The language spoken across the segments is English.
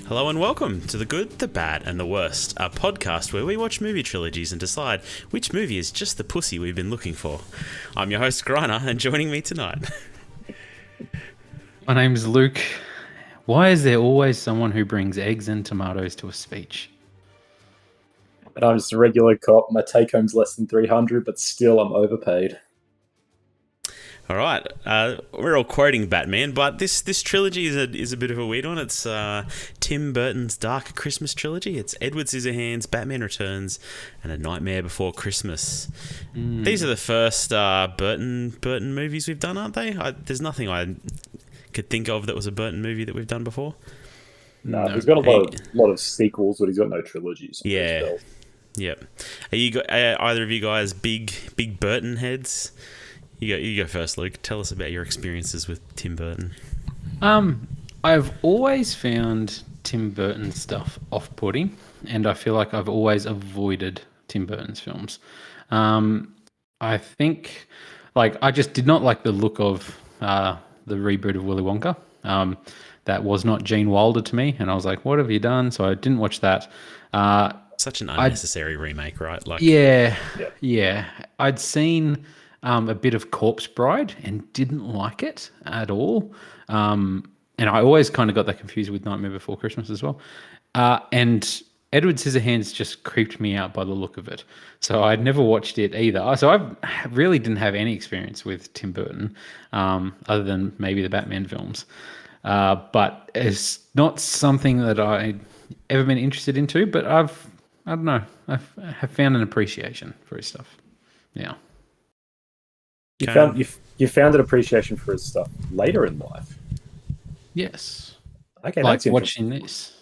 Hello and welcome to The Good, the Bad and the Worst, a podcast where we watch movie trilogies and decide which movie is just the pussy we've been looking for. I'm your host, Griner, and joining me tonight... My name's Luke. Why is there always someone who brings eggs and tomatoes to a speech? And I'm just a regular cop. My take home's less than 300, but still I'm overpaid. All right, we're all quoting Batman, but this trilogy is a bit of a weird one. It's Tim Burton's Dark Christmas trilogy. It's Edward Scissorhands, Batman Returns, and A Nightmare Before Christmas. These are the first Burton movies we've done, aren't they? There's nothing I could think of that was a Burton movie that we've done before. No, he's got a lot of sequels, but he's got no trilogies. Yeah. Yep. Are either of you guys big Burton heads? You go first, Luke. Tell us about your experiences with Tim Burton. I've always found Tim Burton stuff off-putting, and I feel like I've always avoided Tim Burton's films. I think, I just did not like the look of the reboot of Willy Wonka. That was not Gene Wilder to me, and I was like, what have you done? So I didn't watch that. Such an unnecessary remake, right? Yeah. I'd seen a bit of Corpse Bride and didn't like it at all. And I always kind of got that confused with Nightmare Before Christmas as well. And Edward Scissorhands just creeped me out by the look of it. So I'd never watched it either. So I really didn't have any experience with Tim Burton, other than maybe the Batman films. But it's not something that I've ever been interested into, but I don't know, I have found an appreciation for his stuff. Yeah. You found an appreciation for his stuff later in life. Yes. Okay, like that's watching this.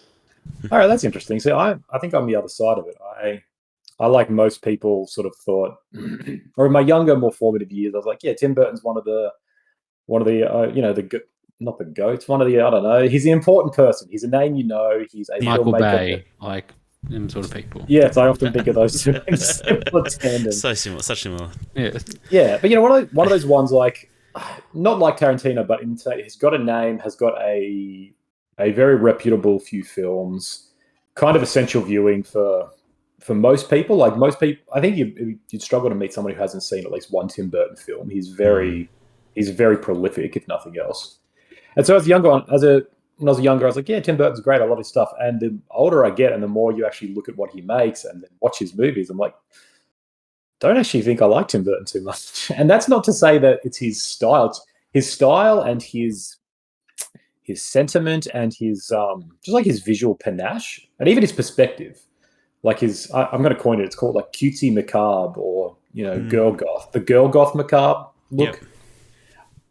All right, that's interesting. So I think I'm the other side of it. I like most people sort of thought, or in my younger, more formative years, I was like, yeah, Tim Burton's one of the not the goats, one of the, I don't know, he's the important person. He's a name you know. He's a Michael filmmaker. Bay, like them sort of people. Yes, I often think of those two in similar tandem. Such similar. Yeah, but one of those ones like, not like Tarantino, but he's got a name, has got a very reputable few films, kind of essential viewing for most people. Like most people, I think you'd struggle to meet someone who hasn't seen at least one Tim Burton film. He's very prolific, if nothing else. And so when I was younger, I was like, yeah, Tim Burton's great. I love his stuff. And the older I get and the more you actually look at what he makes and then watch his movies, I'm like, don't actually think I like Tim Burton too much. And that's not to say that it's his style. It's his style and his sentiment and his just like his visual panache and even his perspective. Like I'm going to coin it. It's called like cutesy macabre or, girl goth. The girl goth macabre look. Yep.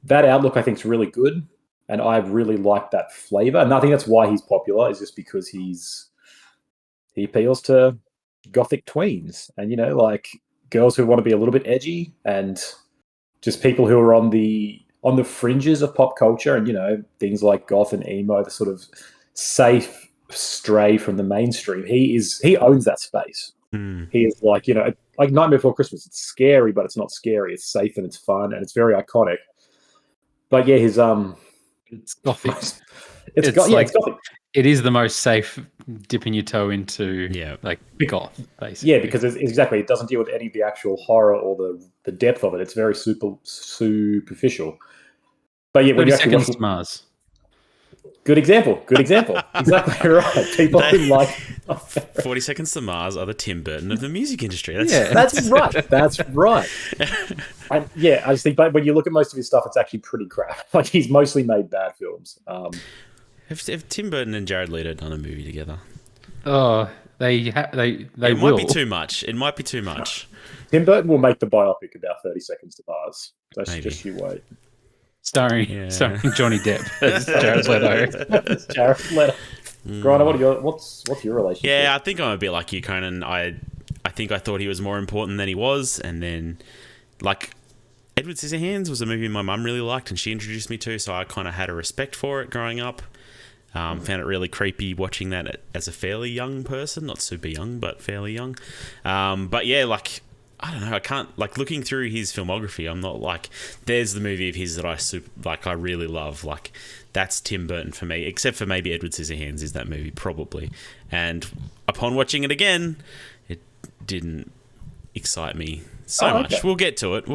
That outlook I think is really good. And I really like that flavor. And I think that's why he's popular, is just because he appeals to gothic tweens and, like girls who want to be a little bit edgy and just people who are on the fringes of pop culture and, things like goth and emo, the sort of safe stray from the mainstream. He owns that space. He is like, like Nightmare Before Christmas. It's scary, but it's not scary. It's safe and it's fun and it's very iconic. But yeah, it's gothic. It's gothic. It is the most safe dipping your toe into, goth, basically. Yeah, because it doesn't deal with any of the actual horror or the depth of it. It's very superficial. But yeah, when you actually watch Mars. Good example. Exactly right. People who like 40 Seconds to Mars are the Tim Burton of the music industry. That's right. That's right. I just think, but when you look at most of his stuff, it's actually pretty crap. Like he's mostly made bad films. Have Tim Burton and Jared Leto done a movie together? Oh, they It might be too much. Tim Burton will make the biopic about 30 Seconds to Mars. That's just you wait. Starring Johnny Depp as Jared Leto. Jared Leto. Griner, what's your relationship? Yeah, I think I'm a bit like you, Conan. I think I thought he was more important than he was, and then Edward Scissorhands was a movie my mum really liked, and she introduced me to, so I kind of had a respect for it growing up. Found it really creepy watching that as a fairly young person, not super young, but fairly young. But yeah, I don't know. I can't like looking through his filmography. I'm not like there's the movie of his that I really love. Like that's Tim Burton for me, except for maybe Edward Scissorhands is that movie probably. And upon watching it again, it didn't excite me so much. We'll get to it.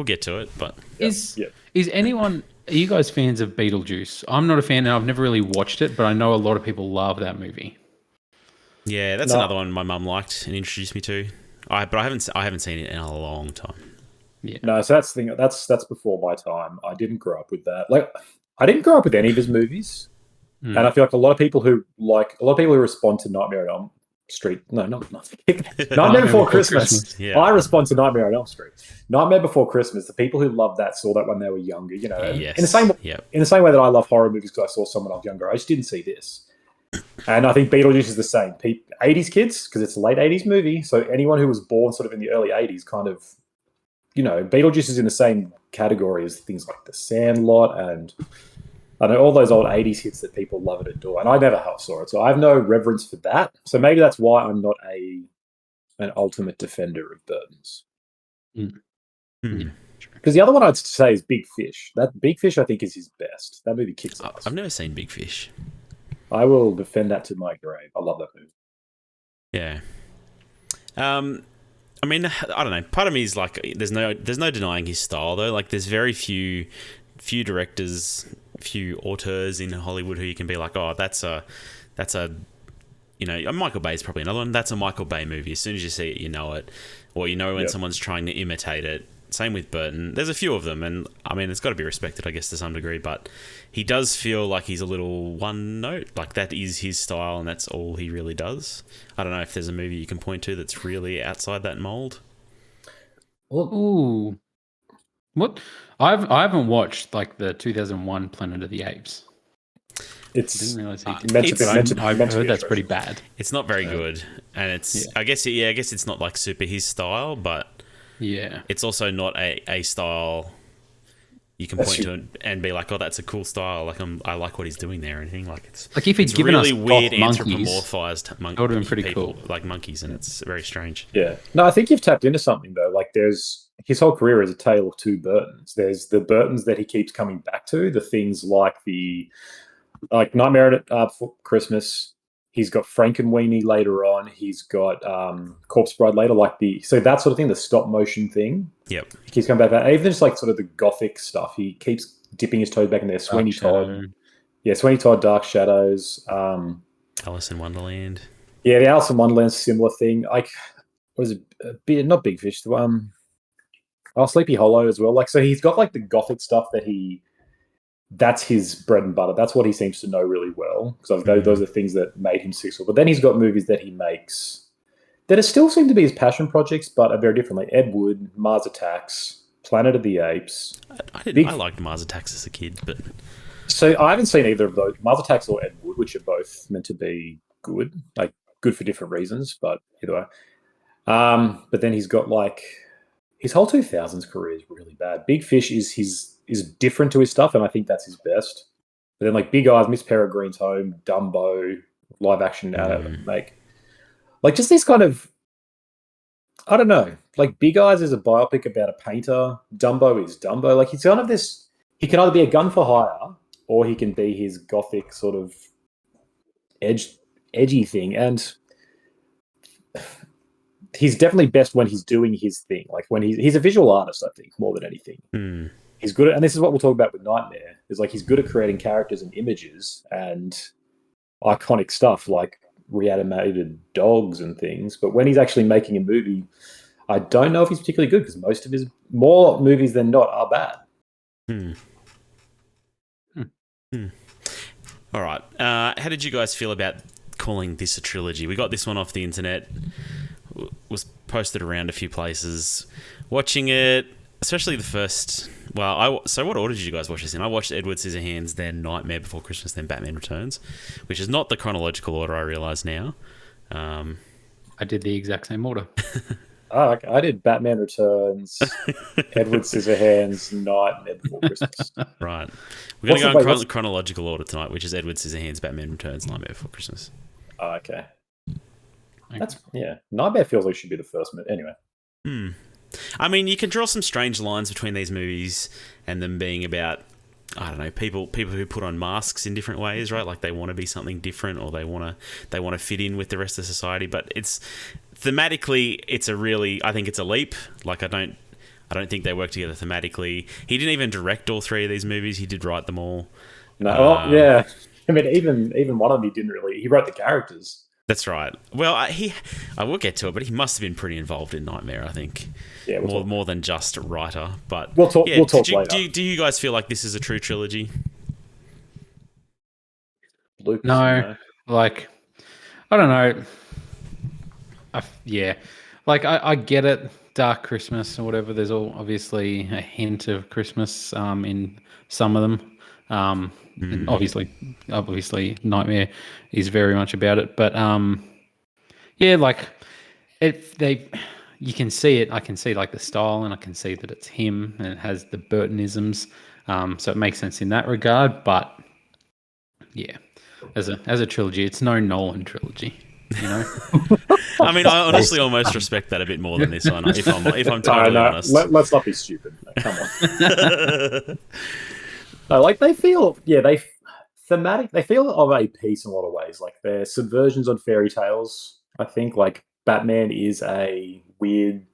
But is anyone? Are you guys fans of Beetlejuice? I'm not a fan, and I've never really watched it, but I know a lot of people love that movie. Yeah, that's another one my mum liked and introduced me to. But I haven't seen it in a long time. Yeah. No, so that's the thing. That's before my time. I didn't grow up with that. Like, I didn't grow up with any of his movies, and I feel like a lot of people who respond to Nightmare on Elm Street. No, not Nightmare Before Christmas. Yeah. I respond to Nightmare on Elm Street. Nightmare Before Christmas. The people who love that saw that when they were younger. You know, Yes. in the same way that I love horror movies because I saw someone else younger. I just didn't see this. And I think Beetlejuice is the same. 80s kids, because it's a late 80s movie. So anyone who was born sort of in the early 80s kind of, you know, Beetlejuice is in the same category as things like The Sandlot and I know all those old 80s hits that people love and adore. And I never saw it. So I have no reverence for that. So maybe that's why I'm not an ultimate defender of Burton's. Because the other one I'd say is Big Fish. That Big Fish, I think, is his best. That movie kicks ass. I've never seen Big Fish. I will defend that to my grave. I love that movie. Yeah. I mean, I don't know. Part of me is like, there's no denying his style though. Like, there's very few directors, few auteurs in Hollywood who you can be like, oh, that's a, you know, Michael Bay is probably another one. That's a Michael Bay movie. As soon as you see it, you know it, or you know when someone's trying to imitate it. Same with Burton. There's a few of them, and I mean, it's got to be respected, I guess, to some degree. But he does feel like he's a little one note. Like that is his style, and that's all he really does. I don't know if there's a movie you can point to that's really outside that mold. Ooh, what? I haven't watched like the 2001 Planet of the Apes. I didn't realize I've heard that's pretty bad. It's not very good, and it's I guess it's not like super his style, but. Yeah, it's also not a style you can point to and be like, oh, that's a cool style. Like I like what he's doing there. And anything like it's like if he'd given really us weird monkeys, anthropomorphized that would have been pretty people, cool. like monkeys, and it's very strange. Yeah, no, I think you've tapped into something though. Like there's his whole career is a tale of two Burtons. There's the Burtons that he keeps coming back to, the things like Nightmare Before Christmas. He's got Frankenweenie later on. He's got Corpse Bride later, so that sort of thing, the stop motion thing. Yep. He keeps coming back. Even just like sort of the gothic stuff. He keeps dipping his toes back in there. Sweeney Todd. Yeah, Sweeney Todd, Dark Shadows. Alice in Wonderland. Yeah, the Alice in Wonderland, similar thing. Like, was it not Big Fish? Sleepy Hollow as well. Like, so he's got like the gothic stuff that's his bread and butter. That's what he seems to know really well. Because those are things that made him successful. But then he's got movies that he makes that still seem to be his passion projects, but are very different. Like Ed Wood, Mars Attacks, Planet of the Apes. I liked Mars Attacks as a kid, but so I haven't seen either of those, Mars Attacks or Ed Wood, which are both meant to be good, like good for different reasons. But either way, but then he's got like his whole 2000s career is really bad. Big Fish is different to his stuff, and I think that's his best. But then like Big Eyes, Miss Peregrine's Home, Dumbo, live action, like just these kind of, I don't know, like Big Eyes is a biopic about a painter. Dumbo is Dumbo. Like he's kind of this, he can either be a gun for hire or he can be his gothic sort of edgy thing. And he's definitely best when he's doing his thing. Like when he's a visual artist, I think, more than anything. He's good at, and this is what we'll talk about with Nightmare, is like he's good at creating characters and images and iconic stuff like reanimated dogs and things. But when he's actually making a movie, I don't know if he's particularly good because most of his, more movies than not, are bad. All right. How did you guys feel about calling this a trilogy? We got this one off the internet. Was posted around a few places. Watching it, especially the first. Well, so what order did you guys watch this in? I watched Edward Scissorhands, then Nightmare Before Christmas, then Batman Returns, which is not the chronological order. I realise now. I did the exact same order. I did Batman Returns, Edward Scissorhands, Nightmare Before Christmas. Right. We're going to go in chronological order tonight, which is Edward Scissorhands, Batman Returns, Nightmare Before Christmas. Okay. Nightmare feels like it should be the first minute. Anyway. I mean, you can draw some strange lines between these movies and them being about, I don't know, people who put on masks in different ways, right? Like they want to be something different, or they want to fit in with the rest of society. But it's thematically, I think it's a leap. Like I don't think they work together thematically. He didn't even direct all three of these movies. He did write them all. No, yeah. I mean, even one of them he didn't really. He wrote the characters. That's right. Well, I will get to it, but he must have been pretty involved in Nightmare, I think. Yeah, more than just a writer. But we'll talk later. Do you guys feel like this is a true trilogy? Lucas, no, like I don't know. Like I get it. Dark Christmas or whatever. There's all obviously a hint of Christmas in some of them. And obviously, Nightmare is very much about it. But like you can see it. I can see like the style, and I can see that it's him, and it has the Burtonisms. So it makes sense in that regard. But yeah, as a trilogy, it's no Nolan trilogy. You know. I mean, I honestly almost respect that a bit more than this one. If I'm totally honest. Let's not be stupid. Come on. No, like they feel thematic. They feel of a piece in a lot of ways. Like they're subversions on fairy tales. I think like Batman is a weird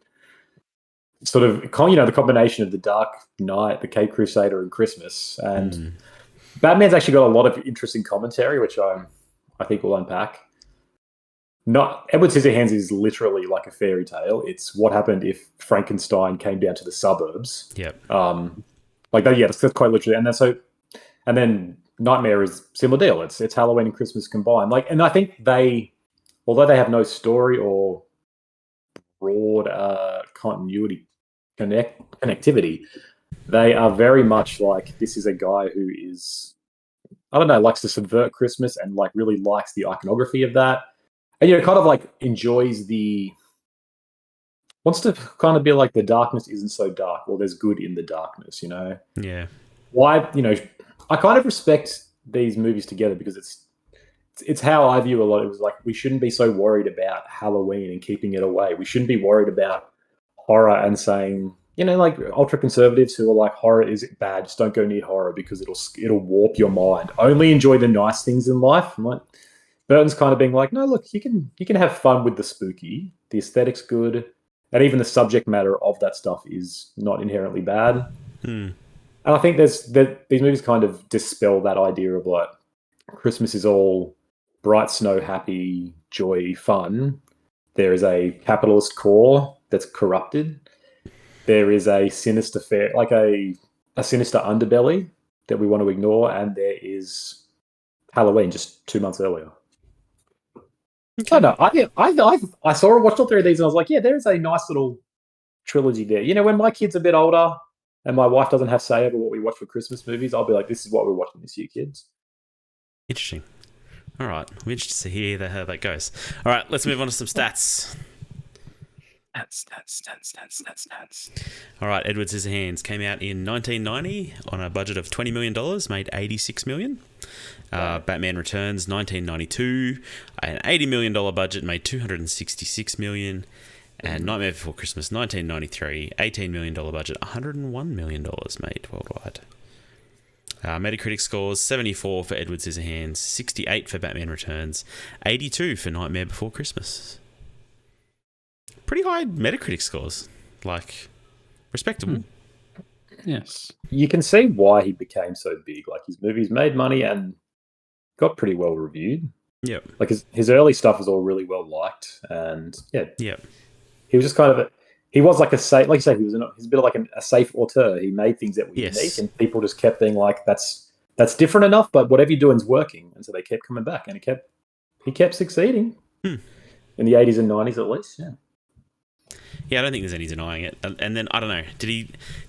sort of the combination of the Dark Knight, the Cape Crusader, and Christmas. And Batman's actually got a lot of interesting commentary, which I think we'll unpack. Not Edward Scissorhands is literally like a fairy tale. It's what happened if Frankenstein came down to the suburbs. Yep. Like that. Yeah, that's quite literally. And then Nightmare is similar deal. It's Halloween and Christmas combined. Like, and I think although they have no story or broad continuity connectivity, they are very much like this is a guy who is, I don't know, likes to subvert Christmas and like really likes the iconography of that. And, kind of like wants to kind of be like the darkness isn't so dark, or there's good in the darkness, Yeah. Why, I kind of respect these movies together because it's how I view a lot. It was like, we shouldn't be so worried about Halloween and keeping it away. We shouldn't be worried about horror and saying, like ultra conservatives who are like, horror is bad, just don't go near horror because it'll warp your mind. Only enjoy the nice things in life. I'm like, Burton's kind of being like, no, look, you can have fun with the spooky. The aesthetic's good, and even the subject matter of that stuff is not inherently bad. And I think these movies kind of dispel that idea of like Christmas is all bright, snow, happy, joy, fun. There is a capitalist core that's corrupted. There is a sinister like a sinister underbelly that we want to ignore, and there is Halloween just 2 months earlier. I know. Watched all three of these and I was like, yeah, there's a nice little trilogy there. When my kid's a bit older and my wife doesn't have say over what we watch for Christmas movies, I'll be like, this is what we're watching this year, kids. Interesting. All right. I'm interested to hear how that goes. All right, let's move on to some stats. Stats. All right, Edward Scissorhands came out in 1990 on a budget of $20 million, made $86 million. Batman Returns, 1992, an $80 million budget, made $266 million. And Nightmare Before Christmas, 1993, $18 million budget, $101 million made worldwide. Metacritic scores, 74 for Edward Scissorhands, 68 for Batman Returns, 82 for Nightmare Before Christmas. Pretty high Metacritic scores, like respectable. Yes, you can see why he became so big. Like his movies made money and got pretty well reviewed. Yep. Like his early stuff was all really well liked, and Yep. He was just kind of he was like a safe, like you say, he's a bit of like a safe auteur. He made things that were unique, and people just kept being like, that's different enough, but whatever you're doing is working, and so they kept coming back, and he kept succeeding in the 80s and 90s at least. Yeah, I don't think there's any denying it. And then I don't know, did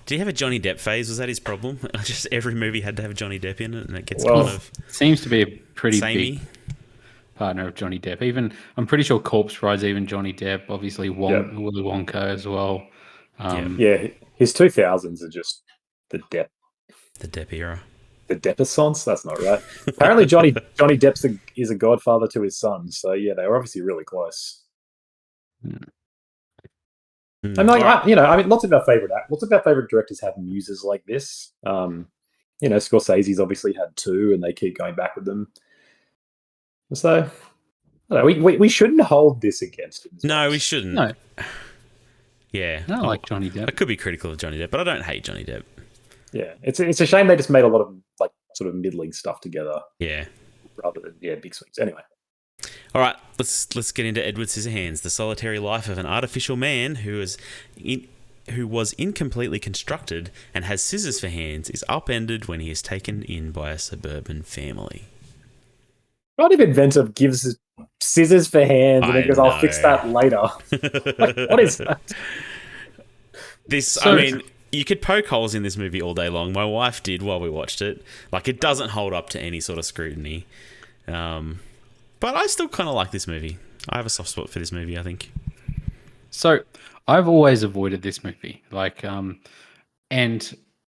he have a Johnny Depp phase? Was that his problem? Just every movie had to have Johnny Depp in it, and it gets kind of seems to be a pretty samey. Big partner of Johnny Depp. Even I'm pretty sure Corpse Bride's even Johnny Depp. Obviously, Willy Wonka as well. His 2000s are just the Depp. The Depp era. The Deppessence? That's not right. Apparently, Johnny Depp is a godfather to his son. So yeah, they were obviously really close. And like lots of our favorite directors have muses like this. Scorsese's obviously had two, and they keep going back with them. So, I don't know, we shouldn't hold this against him. No, we shouldn't. No. Yeah, I like Johnny Depp. I could be critical of Johnny Depp, but I don't hate Johnny Depp. Yeah, it's a shame they just made a lot of like sort of middling stuff together. Yeah, rather than big swings. Anyway. All right, let's get into Edward Scissorhands, the solitary life of an artificial man who was incompletely constructed and has scissors for hands, is upended when he is taken in by a suburban family. What if Inventive gives scissors for hands and then goes, I'll fix that later? Like, what is that? I mean, you could poke holes in this movie all day long. My wife did while we watched it. Like, it doesn't hold up to any sort of scrutiny. But I still kind of like this movie. I have a soft spot for this movie, I think. So I've always avoided this movie. Like, and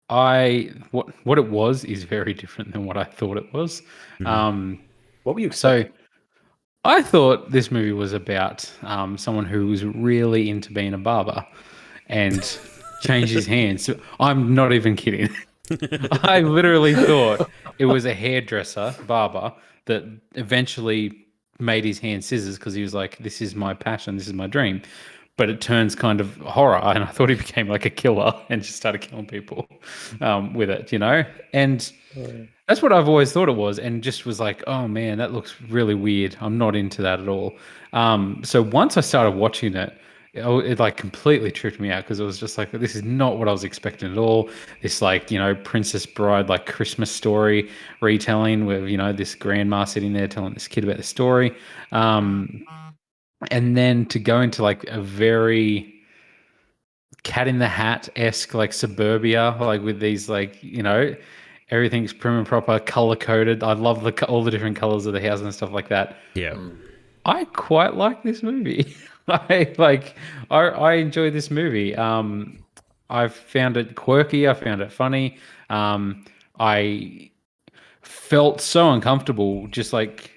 what it was is very different than what I thought it was. What were you expecting? So I thought this movie was about someone who was really into being a barber and changed his hands. So I'm not even kidding. I literally thought it was a hairdresser, barber, that eventually made his hand scissors because he was like, this is my passion, this is my dream. But it turns kind of horror, and I thought he became like a killer and just started killing people with it, And that's what I've always thought it was, and just was like, oh man, that looks really weird. I'm not into that at all. So once I started watching it, it like completely tripped me out because it was just like, this is not what I was expecting at all. This like, Princess Bride, like Christmas story retelling with, this grandma sitting there telling this kid about the story. And then to go into like a very Cat in the Hat-esque like suburbia, like with these like, everything's prim and proper, color coded. I love all the different colors of the house and stuff like that. Yeah. I quite like this movie. I enjoy this movie. I found it quirky. I found it funny. I felt so uncomfortable just like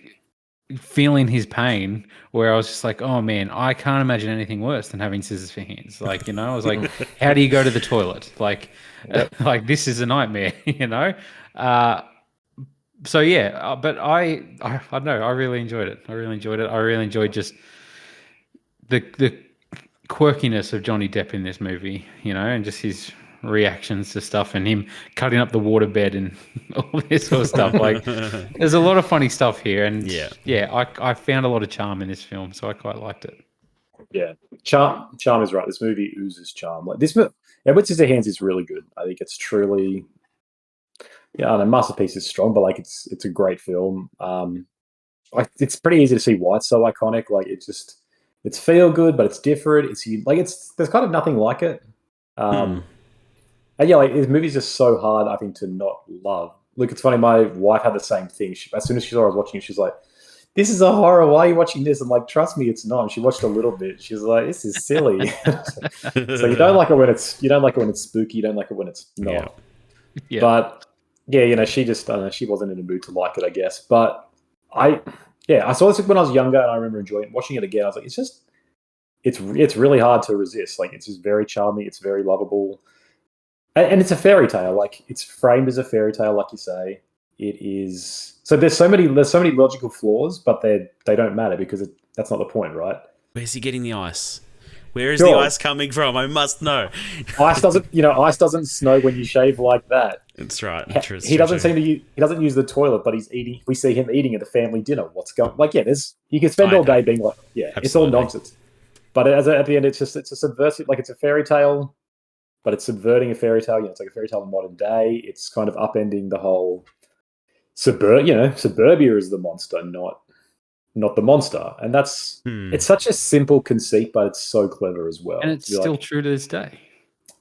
feeling his pain, where I was just like, oh man, I can't imagine anything worse than having scissors for hands. Like, I was like, how do you go to the toilet? Like, like this is a nightmare, So yeah, but I don't know. I really enjoyed it. I really enjoyed just the quirkiness of Johnny Depp in this movie, and just his reactions to stuff and him cutting up the waterbed and all this sort of stuff. Like, there's a lot of funny stuff here, and I found a lot of charm in this film, so I quite liked it. Yeah, charm is right. This movie oozes charm. Like this, Edward Scissorhands is really good. I think it's truly, I don't know, masterpiece is strong, but like it's a great film. It's pretty easy to see why it's so iconic. Like it's feel good, but it's different. There's kind of nothing like it. And yeah, like this movie's just so hard, I think, to not love. Look, it's funny. My wife had the same thing. As soon as she saw I was watching it, she's like, "This is a horror. Why are you watching this?" I'm like, "Trust me, it's not." And she watched a little bit. She's like, "This is silly." So you don't like it when it's spooky. You don't like it when it's not. Yeah. But yeah, she just, I don't know, she wasn't in the mood to like it, I guess. But I saw this when I was younger, and I remember enjoying it. Watching it again, I was like, it's really hard to resist. Like, it's just very charming. It's very lovable. And it's a fairy tale. Like, it's framed as a fairy tale, like you say. It is. So there's so many logical flaws, but they don't matter because that's not the point, right? Where's he getting the ice? Where is the ice coming from? I must know. Ice doesn't snow when you shave like that. That's right. He doesn't use the toilet, but he's eating. We see him eating at the family dinner. What's going? Like, you can spend all day being like, it's all nonsense. But at the end, it's a subversive. Like, it's a fairy tale, but it's subverting a fairy tale. It's like a fairy tale in modern day. It's kind of upending the whole suburbia is the monster, not the monster. And that's it's such a simple conceit, but it's so clever as well. And it's still true to this day.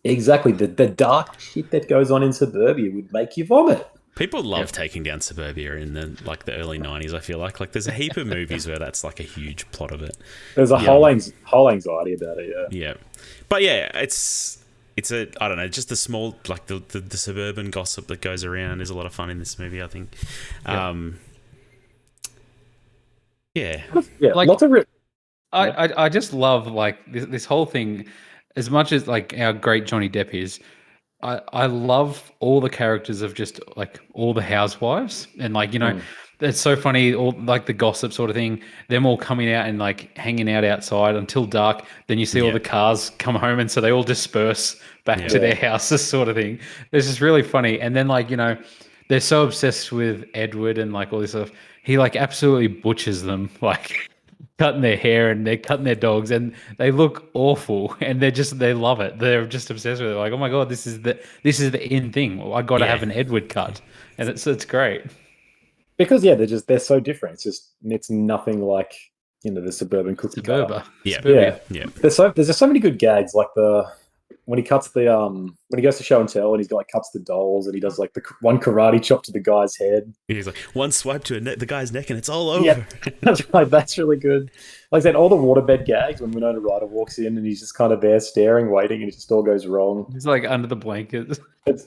Exactly. The dark shit that goes on in suburbia would make you vomit. People love taking down suburbia in the early 90s, I feel like. Like, there's a heap of movies where that's like a huge plot of it. There's a whole anxiety about it, yeah. Yeah. But yeah, it's a, I don't know, just the small, like the suburban gossip that goes around is a lot of fun in this movie, I think. Yeah, like, lots of I just love like this whole thing. as much as like our great Johnny Depp is, I love all the characters of just like all the housewives and like it's so funny, all like the gossip sort of thing, them all coming out and like hanging out outside until dark, then you see all Yeah. the cars come home and so they all disperse back Yeah. to their houses sort of thing. It's just really funny. And then like they're so obsessed with Edward and like all this stuff, he like absolutely butchers them like cutting their hair and they're cutting their dogs and they look awful and they love it. They're just obsessed with it. Like, oh my god, this is the in thing. Well, I got to Yeah. have an Edward cut, and it's great. Because they're so different. It's nothing like the suburban cookie cutter. Yeah. Suburbia. Yeah. There's just so many good gags, like when he cuts when he goes to show and tell, and he's like cuts the dolls, and he does like the one karate chop to the guy's head. He's like, one swipe to the guy's neck and it's all over. Yeah, that's right. That's really good. Like I said, all the waterbed gags when Winona Ryder walks in and he's just kind of there staring, waiting, and it just all goes wrong. He's like under the blankets.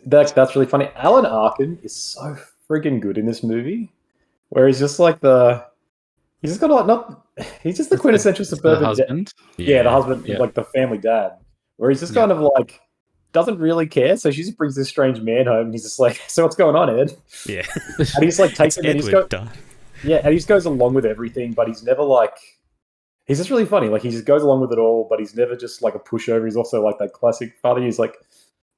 That's really funny. Alan Arkin is so friggin' good in this movie, where he's just like he's just got like he's just the quintessential suburban The husband. the husband, Yeah. like the family dad, where he's just kind of like doesn't really care. So she just brings this strange man home, and he's just like, "So what's going on, Ed?" Yeah. And he's like takes him, and Edward. and he just goes along with everything, but he's never like. He's just really funny. Like he just goes along with it all, but he's never just like a pushover. He's also like that classic father. He's like,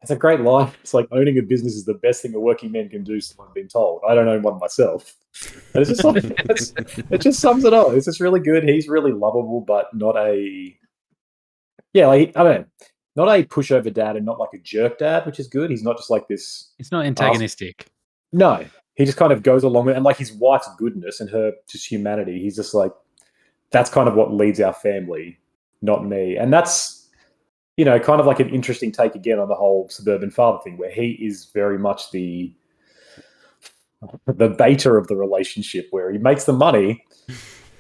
it's a great line. It's like owning a business is the best thing a working man can do. So I've been told. I don't own one myself. And it's just like it just sums it up. It's just really good. He's really lovable, but not a like I don't know, not a pushover dad and not like a jerk dad, which is good. He's not just like this. It's not antagonistic. No, he just kind of goes along with it. And like his wife's goodness and her just humanity. He's just like, that's kind of what leads our family, not me. And that's, kind of like an interesting take again on the whole suburban father thing, where he is very much the beta of the relationship, where he makes the money,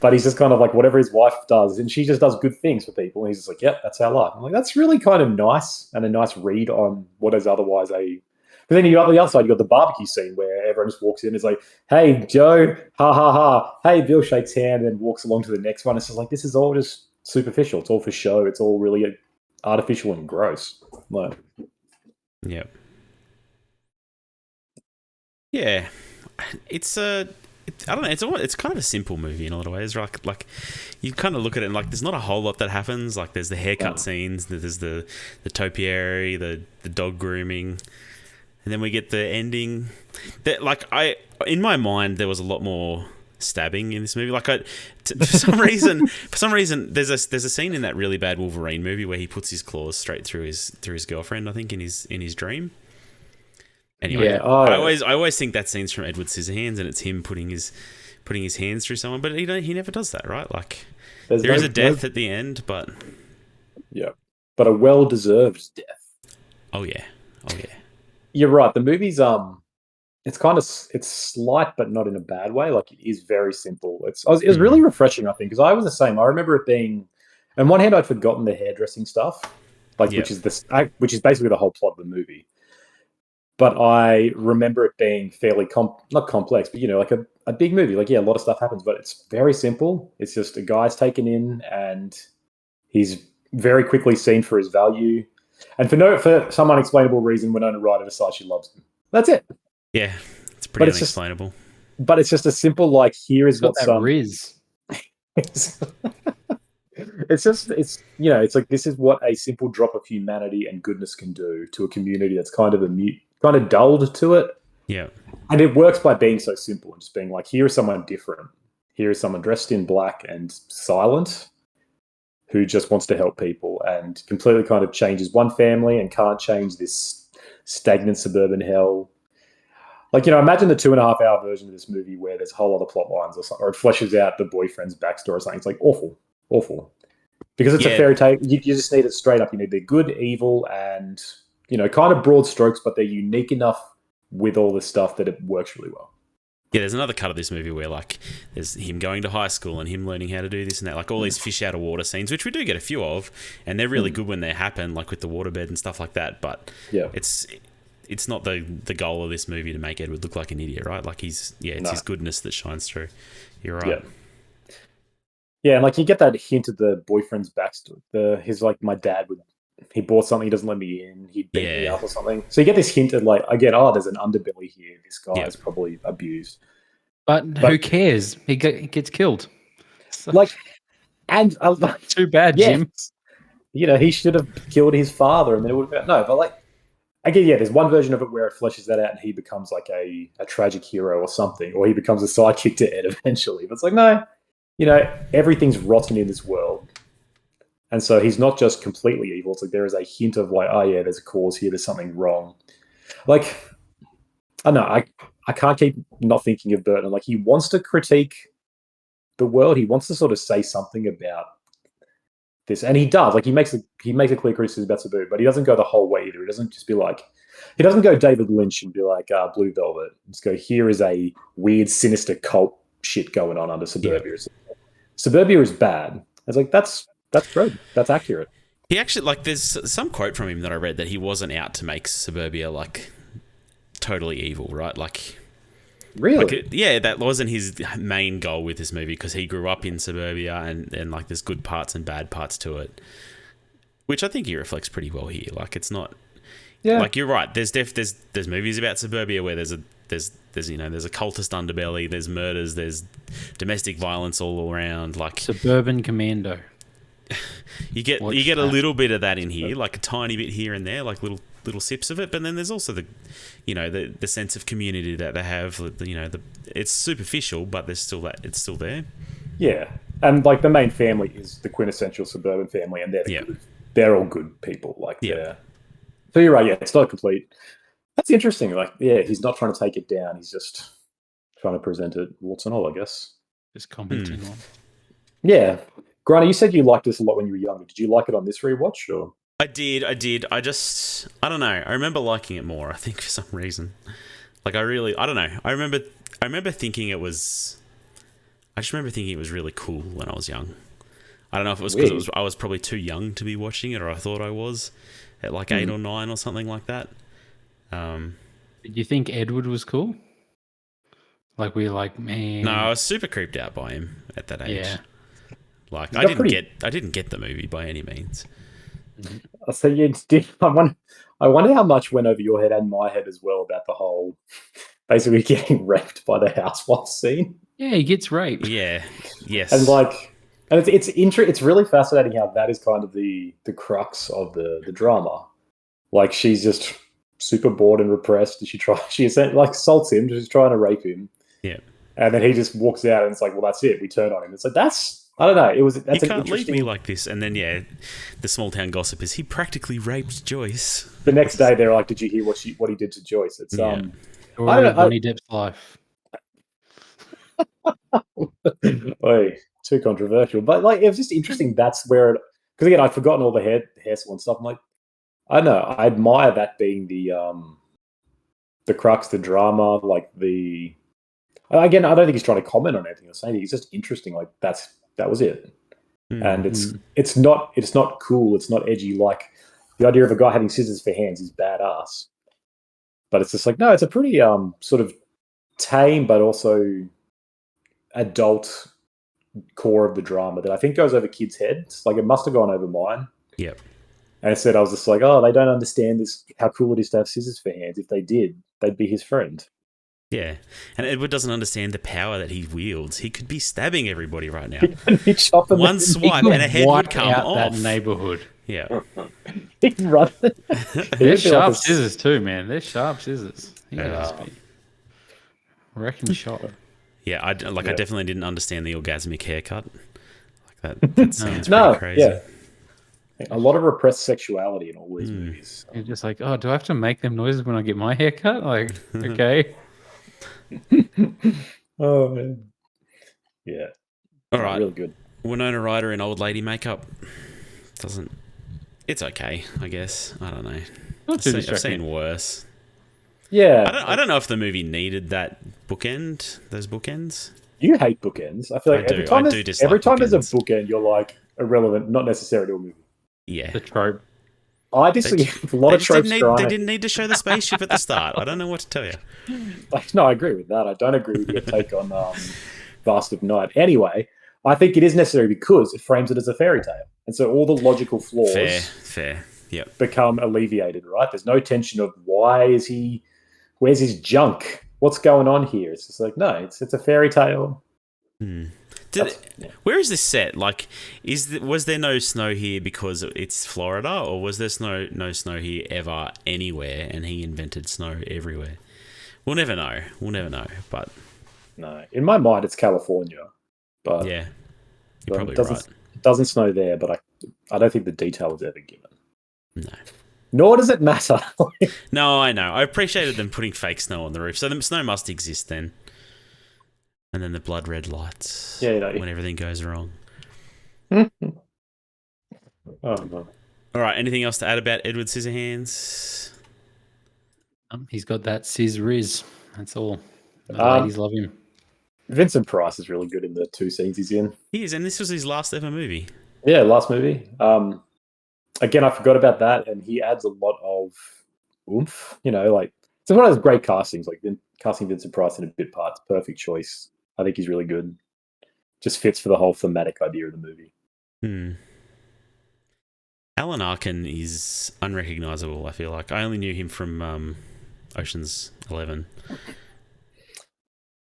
but he's just kind of like whatever his wife does, and she just does good things for people. And he's just like, yep, that's our life. I'm like, that's really kind of nice and a nice read on what is otherwise a. But then you got the other side, you got the barbecue scene where everyone just walks in and is like, hey, Joe, ha, ha, ha. Hey, Bill shakes hand and walks along to the next one. It's just like, this is all just superficial. It's all for show. It's all really artificial and gross. Like, Yeah. Yeah. It's I don't know. It's kind of a simple movie in a lot of ways. Like you kind of look at it and like there's not a whole lot that happens. Like there's the haircut scenes, there's the topiary, the dog grooming. And then we get the ending. That in my mind, there was a lot more stabbing in this movie. Like for some reason, there's a scene in that really bad Wolverine movie where he puts his claws straight through his girlfriend. I think in his dream. Anyway, Yeah, I always think that scene's from Edward Scissorhands, and it's him putting his hands through someone. But he never does that, right? Like there is a death at the end, but but a well-deserved death. Oh yeah. You're right. The movie's it's slight, but not in a bad way. Like it is very simple. It was really refreshing, I think, because I was the same. I remember it being, on one hand, I'd forgotten the hairdressing stuff, which is basically the whole plot of the movie. But I remember it being fairly not complex, but like a big movie. Like a lot of stuff happens, but it's very simple. It's just a guy's taken in, and he's very quickly seen for his value. And for some unexplainable reason, Winona Ryder decides she loves him. That's it. Yeah, it's pretty unexplainable. But it's just a simple here is what's Riz. it's like this is what a simple drop of humanity and goodness can do to a community that's kind of dulled to it. Yeah, and it works by being so simple and just being like, here is someone different. Here is someone dressed in black and silent, who just wants to help people and completely kind of changes one family and can't change this stagnant suburban hell. Imagine the 2.5 hour version of this movie where there's a whole lot of plot lines or it fleshes out the boyfriend's backstory or something. It's like awful. Because it's a fairy tale. You just need it straight up. You need the good, evil, and, kind of broad strokes, but they're unique enough with all this stuff that it works really well. Yeah, there's another cut of this movie where, like, there's him going to high school and him learning how to do this and that. Like, all these fish out of water scenes, which we do get a few of, and they're really good when they happen, like with the waterbed and stuff like that. But it's not the goal of this movie to make Edward look like an idiot, right? Like, his goodness that shines through. You're right. Yeah, and, like, you get that hint of the boyfriend's backstory. His, like, my dad would he bought something, he doesn't let me in, he beat me Yeah. up or something. So you get this hint of like, again, oh, there's an underbelly here. This guy Yeah. is probably abused. But who cares? He gets killed. So, Like, and I was like, too bad, yeah, Jim. he should have killed his father, and then it would have been no. But like, again, yeah, there's one version of it where it fleshes that out, and he becomes like a tragic hero or something, or he becomes a sidekick to Ed eventually. But it's like, no, everything's rotten in this world. And so he's not just completely evil. It's like there is a hint of like, oh yeah, there's a cause here. There's something wrong. Like, I don't know. I can't keep not thinking of Burton. Like he wants to critique the world. He wants to sort of say something about this, and he does. Like he makes a clear criticism about Suburban, but he doesn't go the whole way either. He doesn't just be like, he doesn't go David Lynch and be like Blue Velvet. Just go, here is a weird, sinister cult shit going on under Suburbia. Yeah. Suburbia is bad. It's like that's good. That's accurate. He actually, like, there's some quote from him that I read that he wasn't out to make Suburbia like totally evil, right? Like, really, yeah, that wasn't his main goal with this movie because he grew up in Suburbia and like there's good parts and bad parts to it, which I think he reflects pretty well here. Like, it's not, like you're right. There's movies about Suburbia where there's a cultist underbelly, there's murders, there's domestic violence all around. Like Suburban Commando. You get a little bit of that in here, like a tiny bit here and there, like little sips of it. But then there's also the sense of community that they have. It's superficial, but there's still that. It's still there. Yeah, and like the main family is the quintessential suburban family, and they're all good people. Like, so you're right. Yeah, it's not complete. That's interesting. Like, yeah, he's not trying to take it down. He's just trying to present it warts and all, I guess. Just commenting on. Yeah. Grant, you said you liked this a lot when you were younger. Did you like it on this rewatch? Or? I did. I don't know. I remember liking it more, I think, for some reason. Like, I don't know. I remember thinking it was... I just remember thinking it was really cool when I was young. I don't know if it was because I was probably too young to be watching it, or I thought I was at like 8 or 9 or something like that. Did you think Edward was cool? Like, we like, man... No, I was super creeped out by him at that age. Yeah. Like, I didn't get the movie by any means. So you did. I wonder how much went over your head and my head as well about the whole basically getting raped by the housewife scene. Yeah, he gets raped. Yeah. Yes. And like, and it's really fascinating how that is kind of the crux of the drama. Like, she's just super bored and repressed, and she assaults him, she's trying to rape him. Yeah. And then he just walks out, and it's like, well, that's it. We turn on him. It's like, I don't know. That's you can't leave me like this. And then, the small town gossip is he practically raped Joyce. The next day, they're like, "Did you hear what he did to Joyce?" It's I don't know. Johnny Depp's life. Oy, too controversial, but like it was just interesting. That's where, because again, I'd forgotten all the hassle and stuff. I'm like, I don't know. I admire that being the crux, the drama, like the. Again, I don't think he's trying to comment on anything or say anything. It's just interesting. Like that was it. And it's not cool. It's not edgy. Like the idea of a guy having scissors for hands is badass. But it's just like, no, it's a pretty sort of tame but also adult core of the drama that I think goes over kids' heads. Like, it must have gone over mine. Yep. And instead I was just like, oh, they don't understand this, how cool it is to have scissors for hands. If they did, they'd be his friend. Yeah. And Edward doesn't understand the power that he wields. He could be stabbing everybody right now. One swipe and a head would come off. That neighborhood. Yeah. He can run. They're sharp scissors too, man. They're sharp scissors. Wrecking shot. Yeah, I definitely didn't understand the orgasmic haircut. Like that sounds pretty crazy. Yeah. A lot of repressed sexuality in all these movies. You're just like, oh, do I have to make them noises when I get my haircut? Like, okay. Oh, man. Yeah. All right. Really good. Winona Ryder in old lady makeup. It's okay, I guess. I don't know. I've seen worse. Yeah. I don't know if the movie needed that those bookends. You hate bookends. I feel like every time there's a bookend, you're like irrelevant, not necessary to a movie. Yeah. The trope. I disagree with a lot of tropes. They didn't need to show the spaceship at the start. I don't know what to tell you. No, I agree with that. I don't agree with your take on Vast of Night. Anyway, I think it is necessary because it frames it as a fairy tale. And so all the logical flaws... Fair. Yep. become alleviated, right? There's no tension of where's his junk? What's going on here? It's just like, no, it's a fairy tale. Where is this set? Like, was there no snow here because it's Florida, or was there no snow here ever anywhere, and he invented snow everywhere? We'll never know. But No, in my mind, it's California. But yeah, you're probably right. It doesn't snow there, but I don't think the detail was ever given. No. Nor does it matter. No, I know. I appreciated them putting fake snow on the roof, so the snow must exist then. And then the blood red lights. Yeah, when everything goes wrong. Oh no. All right. Anything else to add about Edward Scissorhands? He's got that Sis Riz. That's all. The ladies love him. Vincent Price is really good in the 2 scenes he's in. He is, and this was his last ever movie. Yeah, last movie. Again, I forgot about that, and he adds a lot of oomph. Like it's one of those great castings, like casting Vincent Price in a bit part. Perfect choice. I think he's really good. Just fits for the whole thematic idea of the movie. Alan Arkin is unrecognizable, I feel like. I only knew him from Ocean's 11.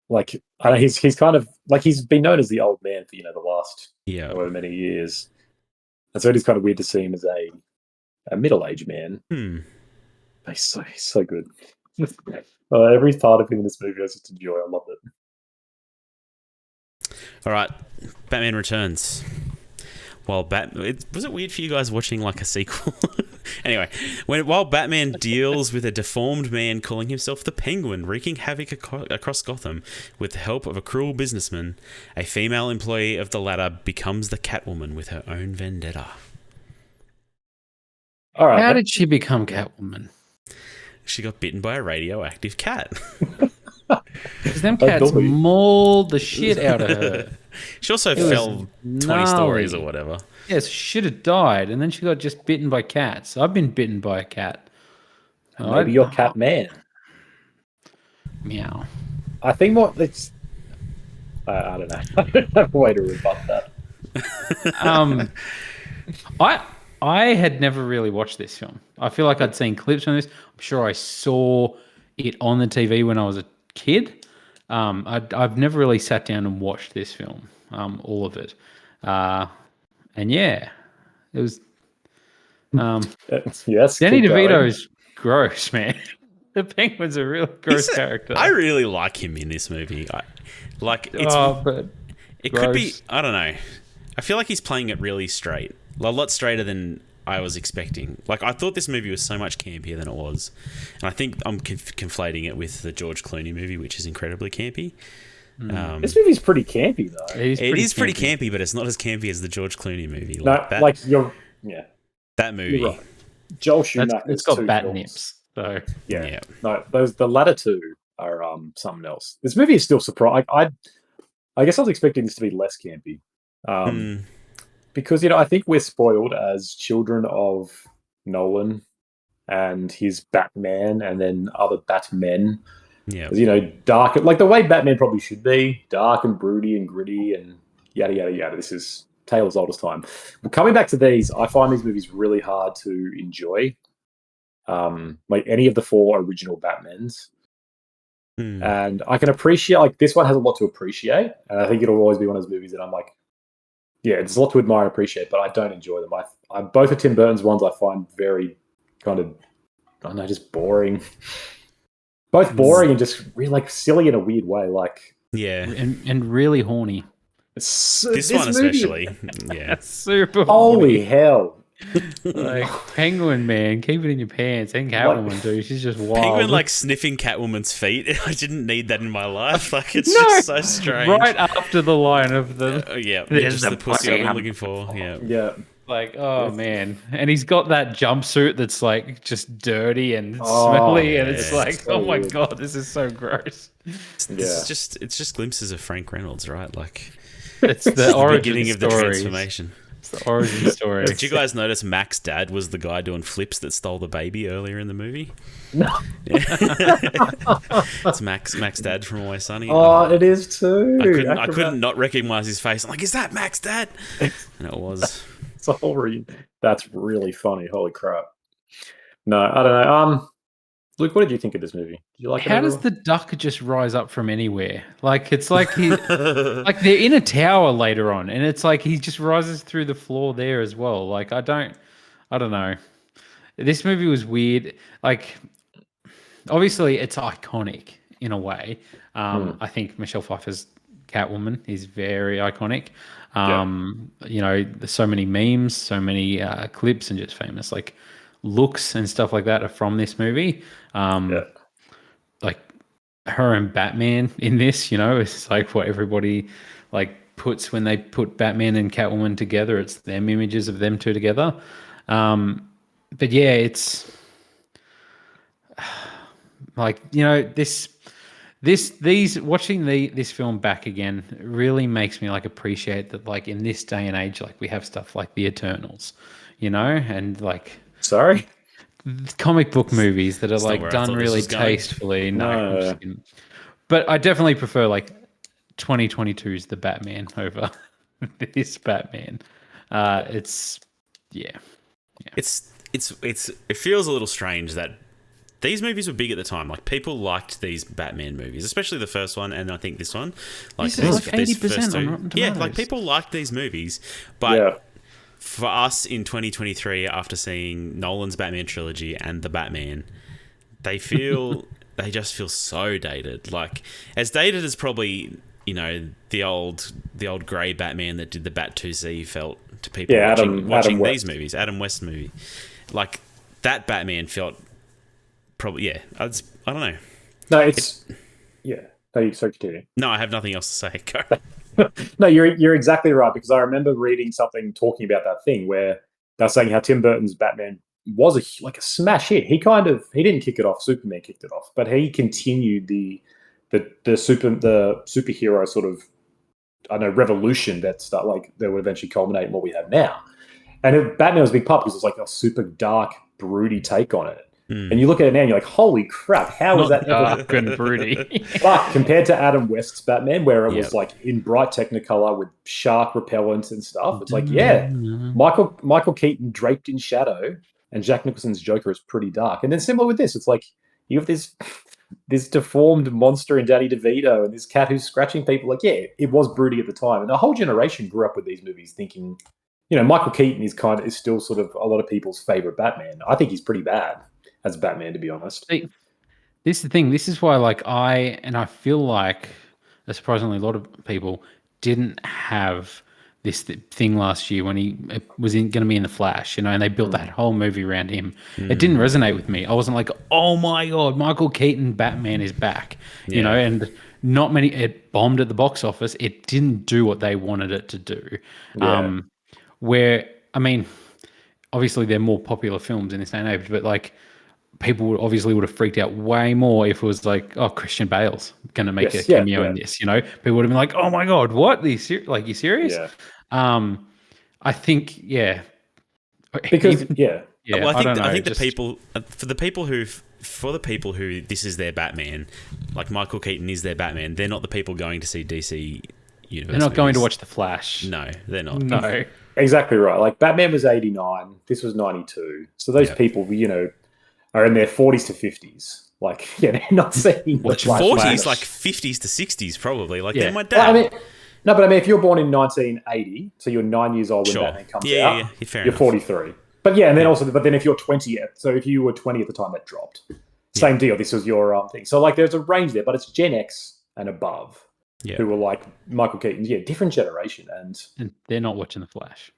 Like, I know he's kind of like he's been known as the old man for the last however many years, and so it is kind of weird to see him as a middle-aged man. But he's so good. Every part of him in this movie I just enjoy. I love it. All right, Batman Returns. While was it weird for you guys watching like a sequel? Anyway, while Batman deals with a deformed man calling himself the Penguin, wreaking havoc across Gotham with the help of a cruel businessman, a female employee of the latter becomes the Catwoman with her own vendetta. All right. How did she become Catwoman? She got bitten by a radioactive cat. Because them cats mauled the shit out of her. She also fell 20 stories or whatever. Yes, she should have died, and then she got just bitten by cats. I've been bitten by a cat. Maybe you're Cat Man. Meow. I think what it's. I don't know. I don't have a way to rebut that. I had never really watched this film. I feel like I'd seen clips from this. I'm sure I saw it on the TV when I was a kid. I've never really sat down and watched this film, all of it. And yeah, it was. Yes, Danny DeVito's gross, man. The Penguin's a real gross character. I really like him in this movie. It could be. I don't know. I feel like he's playing it really straight, a lot straighter than I was expecting. Like, I thought this movie was so much campier than it was, and I think I'm conflating it with the George Clooney movie, which is incredibly campy. This movie's pretty campy, though. It is pretty campy, but it's not as campy as the George Clooney movie. That movie. Right. Joel Schumacher. It's got bat nips, so yeah. No, the latter two are something else. This movie is still surprising. I guess I was expecting this to be less campy, because I think we're spoiled as children of Nolan and his Batman, and then other Batmen. Yeah, dark, like the way Batman probably should be, dark and broody and gritty and yada yada yada. This is tale as old as time. But coming back to these, I find these movies really hard to enjoy. Like any of the 4 original Batmans, and I can appreciate like this one has a lot to appreciate, and I think it'll always be one of those movies that I'm like, yeah, there's a lot to admire and appreciate, but I don't enjoy them. I both of Tim Burton's ones I find very kind of, I don't know, just boring. Both boring and just really like silly in a weird way, like and really horny. This one especially, yeah, super. Holy hell! Like Penguin, man, keep it in your pants. And Catwoman, dude, she's just wild. Penguin like sniffing Catwoman's feet. I didn't need that in my life. Like it's just so strange. Right after the line of the just the pussy I've been looking for. Yeah. Like, oh man, and he's got that jumpsuit that's like just dirty and smelly, and it's like, so oh my god, this is so gross. It's just glimpses of Frank Reynolds, right? Like, it's the beginning of the transformation. It's the origin story. Did you guys notice Mac's dad was the guy doing flips that stole the baby earlier in the movie? No. It's Mac's dad from Always Sunny. Oh, it is too. I couldn't not recognize his face. I'm like, is that Mac's dad? And it was. That's really funny. Holy crap. No, I don't know. Luke, what did you think of this movie? Did you like it How does overall? the duck just rise up from anywhere? Like it's like like they're in a tower later on, and it's like he just rises through the floor there as well. Like I don't know. This movie was weird. Like obviously it's iconic in a way. I think Michelle Pfeiffer's Catwoman is very iconic. There's so many memes, so many clips, and just famous like looks and stuff like that are from this movie. Yeah. Like her and Batman in this, it's like what everybody like puts when they put Batman and Catwoman together. It's them images of them two together. But yeah, it's like these watching this film back again really makes me like appreciate that like in this day and age like we have stuff like the Eternals, and like Sorry? comic book movies that are not like where I done thought this really was going. tastefully. No, I'm No. just kidding. But I definitely prefer like 2022's The Batman over this Batman. It's yeah. It feels a little strange that these movies were big at the time. Like people liked these Batman movies, especially the first one, and I think this one. Like This is like these 80% first on two. Rotten Yeah, like Tomatoes. people liked these movies, but Yeah. for us in 2023, after seeing Nolan's Batman trilogy and the Batman, they just feel so dated. Like as dated as probably the old grey Batman that did the Bat 2C felt to people Yeah, watching Adam these West. movies. Adam West movie, like that Batman felt probably I don't know. No, it's yeah. No, you sorry, continue. No, I have nothing else to say. Go. No, you're exactly right because I remember reading something talking about that thing where they're saying how Tim Burton's Batman was like a smash hit. He didn't kick it off. Superman kicked it off, but he continued the superhero sort of revolution that would eventually culminate in what we have now. And Batman was a big part because it was like a super dark, broody take on it. And you look at it now and you're like, holy crap, how is that ever? dark and broody? But compared to Adam West's Batman, where it was Yep. like in bright Technicolor with shark repellent and stuff, it's like, yeah, Michael Keaton draped in shadow, and Jack Nicholson's Joker is pretty dark. And then similar with this, it's like you have this deformed monster in Danny DeVito and this cat who's scratching people. Like, yeah, it was broody at the time, and the whole generation grew up with these movies thinking, Michael Keaton is still sort of a lot of people's favorite Batman. I think he's pretty bad as Batman, to be honest. See, this is the thing. This is why, like, I feel like surprisingly a lot of people didn't have this thing last year when he was going to be in The Flash, and they built that whole movie around him. It didn't resonate with me. I wasn't like, oh my God, Michael Keaton Batman is back, and not many, it bombed at the box office. It didn't do what they wanted it to do. Yeah. Where, I mean, obviously they're more popular films in this day and age, but like, people would have freaked out way more if it was like, oh, Christian Bale's going to make a cameo in this. People would have been like, oh my God, what? Are you serious? Yeah. I think, Because Well, I don't know. I think for the people who this is their Batman, like Michael Keaton is their Batman, they're not the people going to see DC Universe. They're not going to movies. watch The Flash. No, they're not. No. Exactly right. Like Batman was 89, this was 92. So those people, are in their 40s to 50s. Like, they're not seeing the Flash. 40s, like 50s to 60s, probably. Like, they're my dad. Well, I mean, if you're born in 1980, so you're 9 years old when Batman comes out, Yeah, fair you're enough. 43. But yeah, and then but if you're 20, so if you were 20 at the time, that dropped. Same deal. This was your thing. So like, there's a range there, but it's Gen X and above who were like Michael Keaton. Yeah, different generation, and they're not watching The Flash.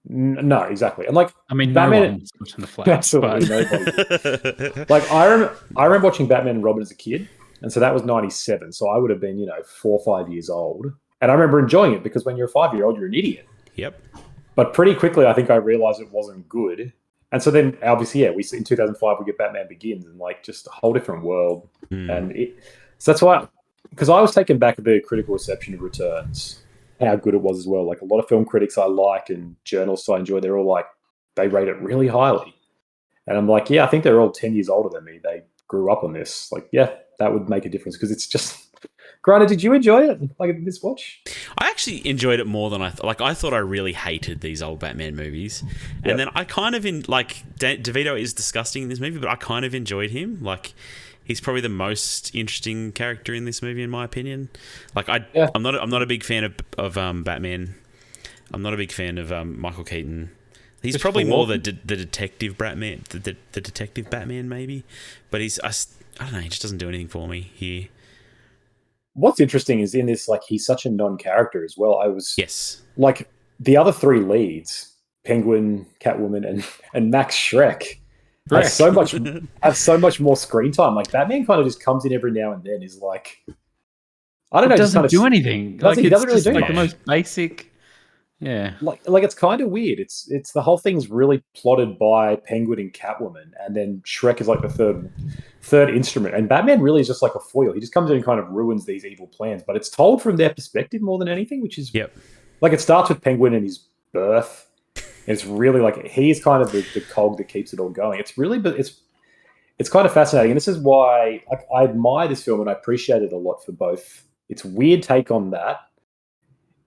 No, exactly. And like, I mean, Batman, no one's watching The Flash. absolutely nobody. Like, I remember watching Batman and Robin as a kid, and so that was 97. So I would have been 4 or 5 years old, and I remember enjoying it because when you're a 5-year-old, you're an idiot. Yep. But pretty quickly, I think I realized it wasn't good. And so then, obviously, we in 2005 we get Batman Begins, and like just a whole different world. And so that's why, because I was taken back at the critical reception of Returns, how good it was as well. Like a lot of film critics I like and journalists I enjoy, they're all like, they rate it really highly. And I'm like, yeah, I think they're all 10 years older than me. They grew up on this. Like, yeah, that would make a difference because it's just, Granted, did you enjoy it? Like this watch? I actually enjoyed it more than I thought. Like, I thought I really hated these old Batman movies. And then I kind of, DeVito is disgusting in this movie, but I kind of enjoyed him. Like, he's probably the most interesting character in this movie, in my opinion. Like, I'm not a big fan of Batman. I'm not a big fan of Michael Keaton. He's probably more the detective Batman, the detective Batman, maybe. But I don't know, he just doesn't do anything for me here. What's interesting is in this, like, he's such a non-character as well. Yes. Like, the other three leads, Penguin, Catwoman, and Max Schreck, have so much more screen time. Like, Batman kind of just comes in every now and then, is like, I don't know, doesn't do anything. Like, he doesn't really do like much. the most basic. Yeah. Like it's kind of weird. It's the whole thing's really plotted by Penguin and Catwoman, and then Shrek is like the third instrument, and Batman really is just like a foil. He just comes in and kind of ruins these evil plans, but it's told from their perspective more than anything, which is like, it starts with Penguin and his birth. And it's really like he's kind of the cog that keeps it all going. It's really, but it's kind of fascinating, and this is why, like, I admire this film and I appreciate it a lot for both its weird take on that.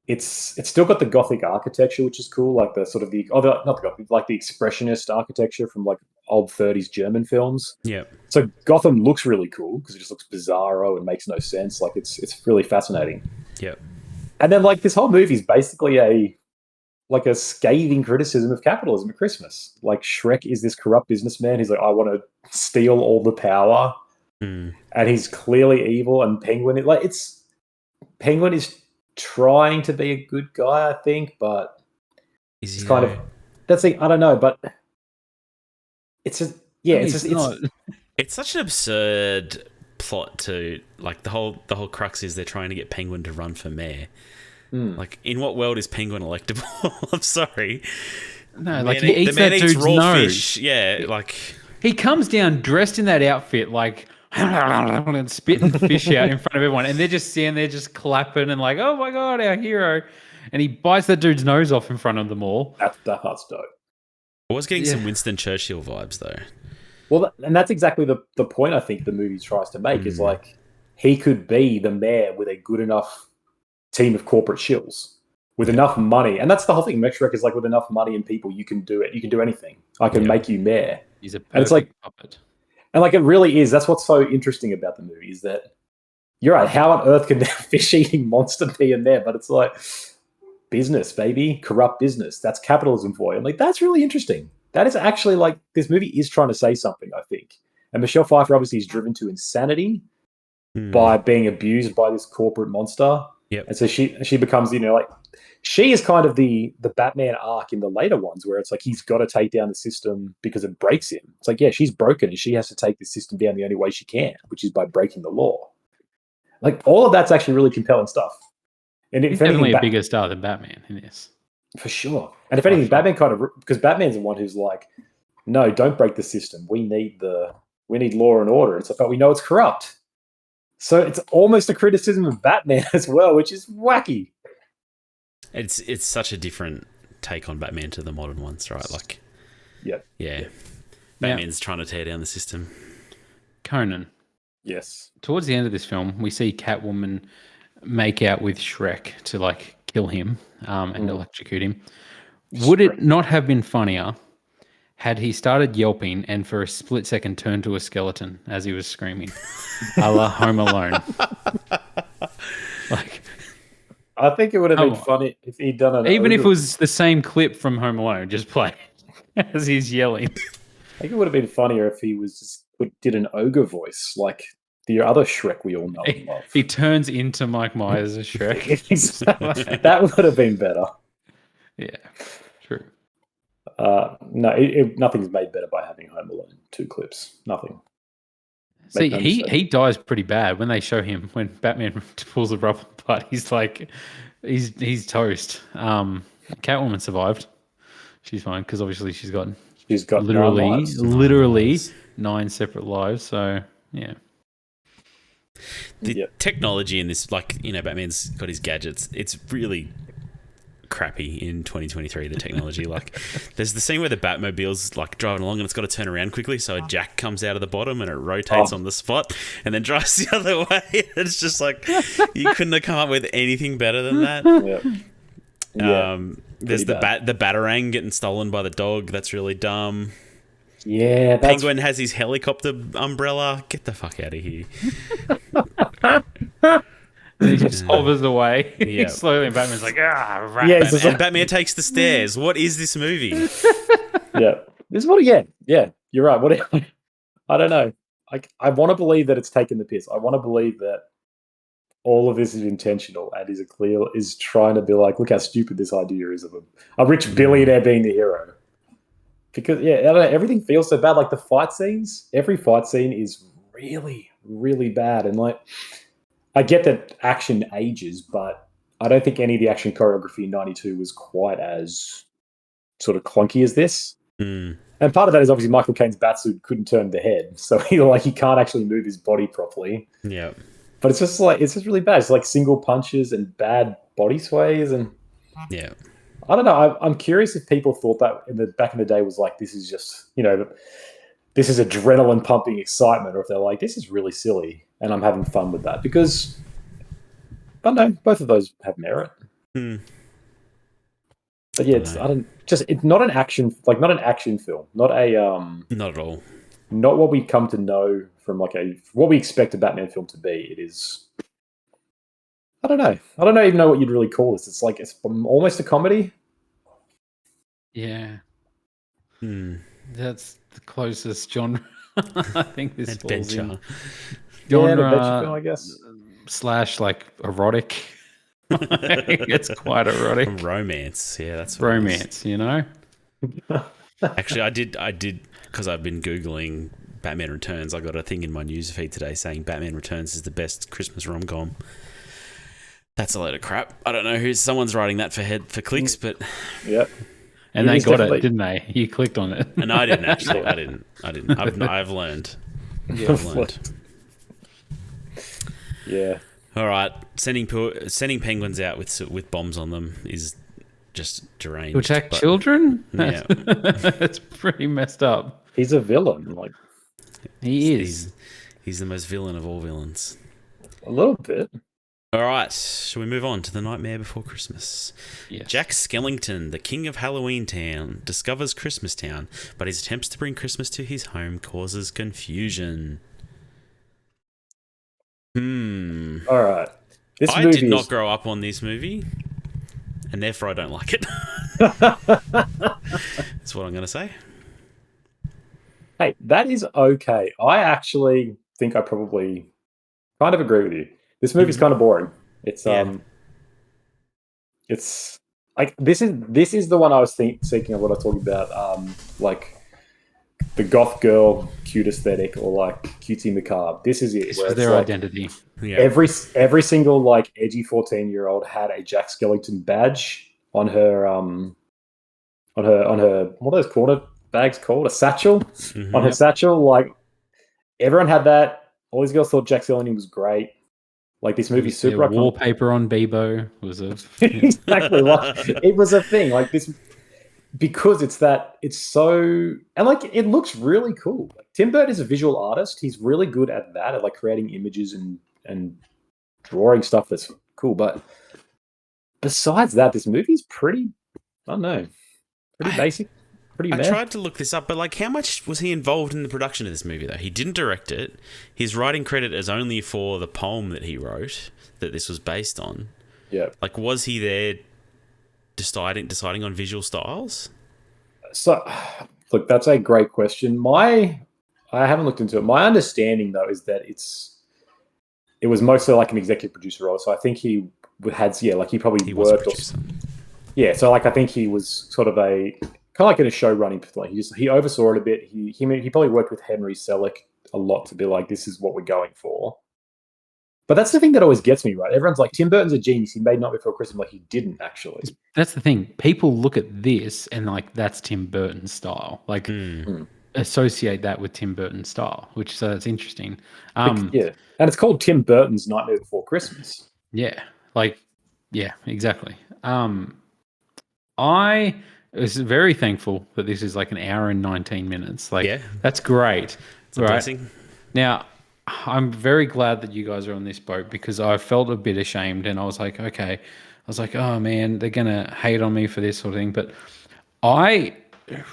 It's still got the Gothic architecture, which is cool, like the sort of not the Gothic, like the expressionist architecture from like old 30s German films. Yeah. So Gotham looks really cool because it just looks bizarro and makes no sense. Like, it's really fascinating. Yeah. And then, like, this whole movie is basically a scathing criticism of capitalism at Christmas. Like, Shrek is this corrupt businessman. He's like, I want to steal all the power, and he's clearly evil. And Penguin is trying to be a good guy, I think, but it's kind of, that's the, I don't know, but it's it's such an absurd plot to, like, the whole crux is they're trying to get Penguin to run for mayor. Like, in what world is Penguin electable? I'm sorry. No, like, he eats that dude's nose. Fish. Yeah, like, he comes down dressed in that outfit, like, and spitting the fish out in front of everyone, and they're just standing there, just clapping and like, "Oh my god, our hero!" And he bites that dude's nose off in front of them all. That part's dope. I was getting some Winston Churchill vibes though. Well, and that's exactly the point I think the movie tries to make is, like, he could be the mayor with a good enough team of corporate shills with enough money, and that's the whole thing. Max Schreck is like, with enough money and people, you can do it. You can do anything. I can make you mayor. He's a perfect and it's like puppet. And, like, it really is. That's what's so interesting about the movie is that, you're right, how on earth can that fish-eating monster be in there? But it's like, business, baby, corrupt business. That's capitalism for you. And, like, that's really interesting. That is actually, like, this movie is trying to say something, I think. And Michelle Pfeiffer obviously is driven to insanity by being abused by this corporate monster. Yep. And so she becomes, like, she is kind of the Batman arc in the later ones where it's like he's got to take down the system because it breaks him. It's like, yeah, she's broken and she has to take the system down the only way she can, which is by breaking the law. Like, all of that's actually really compelling stuff. And he's definitely a bigger star than Batman in this. For sure. And if anything, Batman because Batman's the one who's like, no, don't break the system. We need law and order. It's like, but we know it's corrupt. So it's almost a criticism of Batman as well, which is wacky. It's such a different take on Batman to the modern ones, right? Like, yeah. Batman's trying to tear down the system. Conan. Yes. Towards the end of this film, we see Catwoman make out with Shrek to, like, kill him and electrocute him. Would it not have been funnier had he started yelping and for a split second turned to a skeleton as he was screaming, a la Home Alone? Like, I think it would have been funny if he'd done it. Even if it was the same clip from Home Alone, just play as he's yelling. I think it would have been funnier if he did an ogre voice, like the other Shrek we all know and love. He turns into Mike Myers as Shrek. That would have been better. Yeah, true. No, nothing's made better by having Home Alone 2 clips. Nothing. See, he dies pretty bad when they show him, when Batman pulls the rubber apart. He's like, he's toast. Catwoman survived. She's fine because obviously she's got literally 9 separate lives. So yeah. The technology in this, like, Batman's got his gadgets. It's really crappy in 2023, the technology. Like, there's the scene where the Batmobile's like driving along and it's got to turn around quickly, so a jack comes out of the bottom and it rotates on the spot and then drives the other way. It's just like, you couldn't have come up with anything better than that. There's the Batarang getting stolen by the dog. That's really dumb. Yeah, Penguin has his helicopter umbrella. Get the fuck out of here. And he just hovers away. Yeah. Slowly, and Batman's like, rat. Yeah, And Batman takes the stairs. What is this movie? Yeah, this is what. Yeah, you're right. What? I don't know. I want to believe that it's taken the piss. I want to believe that all of this is intentional and is trying to be like, look how stupid this idea is of a rich billionaire being the hero. Because I don't know, everything feels so bad. Like the fight scenes, every fight scene is really, really bad. And like, I get that action ages, but I don't think any of the action choreography in '92 was quite as sort of clunky as this. And part of that is obviously Michael Caine's batsuit couldn't turn the head, so he can't actually move his body properly. Yeah. But it's just really bad. It's like single punches and bad body sways, and yeah. I don't know. I'm curious if people thought that back in the day was like, this is just, this is adrenaline pumping excitement, or if they're like, this is really silly and I'm having fun with that. Because I don't know, both of those have merit. But yeah, it's not an action film, not not at all. Not what we come to know from what we expect a Batman film to be. It is. I don't know. I don't even know what you'd really call this. It's like it's almost a comedy. Yeah. That's the closest genre. I think this adventure. Falls in. Genre, adventure film, I guess. / like erotic. It's quite erotic. Romance. Yeah, that's what romance. Actually, I did because I've been Googling Batman Returns. I got a thing in my newsfeed today saying Batman Returns is the best Christmas rom-com. That's a load of crap. I don't know someone's writing that for clicks, but yeah. And they got it, didn't they? You clicked on it. And I didn't actually. I didn't. I've learned. Yeah, I've learned. Yeah. All right. Sending penguins out with bombs on them is just deranged. To attack children? Yeah. That's pretty messed up. He's a villain. Like he is. He's the most villain of all villains. A little bit. All right, shall we move on to The Nightmare Before Christmas? Yes. Jack Skellington, the king of Halloween Town, discovers Christmas Town, but his attempts to bring Christmas to his home causes confusion. All right. I did not grow up on this movie, and therefore I don't like it. That's what I'm going to say. Hey, that is okay. I actually think I probably kind of agree with you. This movie's kind of boring. It's it's like this is the one I was thinking of what I was talking about, like the goth girl cute aesthetic or like cutesy macabre. This is it. This was their identity. Yeah. Every single like edgy 14-year-old had a Jack Skellington badge on her what are those corner bags called? A satchel on her satchel. Like everyone had that. All these girls thought Jack Skellington was great. Like this movie's super iconic. Wallpaper on Bebo was a exactly like it was a thing. Like this because it's so and like it looks really cool. Like, Tim Burton is a visual artist. He's really good at that, at like creating images and drawing stuff that's cool. But besides that, this movie's pretty basic. I tried to look this up, but like, how much was he involved in the production of this movie? Though he didn't direct it. His writing credit is only for the poem that he wrote that this was based on. Yeah, like, was he there deciding on visual styles? So, look, that's a great question. I haven't looked into it. My understanding though is that it was mostly like an executive producer role. So I think he worked. So like I think he was sort of kind of like in a show running, like he oversaw it a bit. He probably worked with Henry Selick a lot to be like, this is what we're going for. But that's the thing that always gets me, right? Everyone's like, Tim Burton's a genius. He made Night Before Christmas. Like he didn't actually. That's the thing. People look at this and like that's Tim Burton's style. Like associate that with Tim Burton's style, which it's interesting. And it's called Tim Burton's Nightmare Before Christmas. Yeah, exactly. I was very thankful that this is like an hour and 19 minutes. Like, Yeah. that's great. It's a blessing. Now, I'm very glad that you guys are on this boat because I felt a bit ashamed and I was like, okay. I was like, oh man, they're going to hate on me for this sort of thing. But I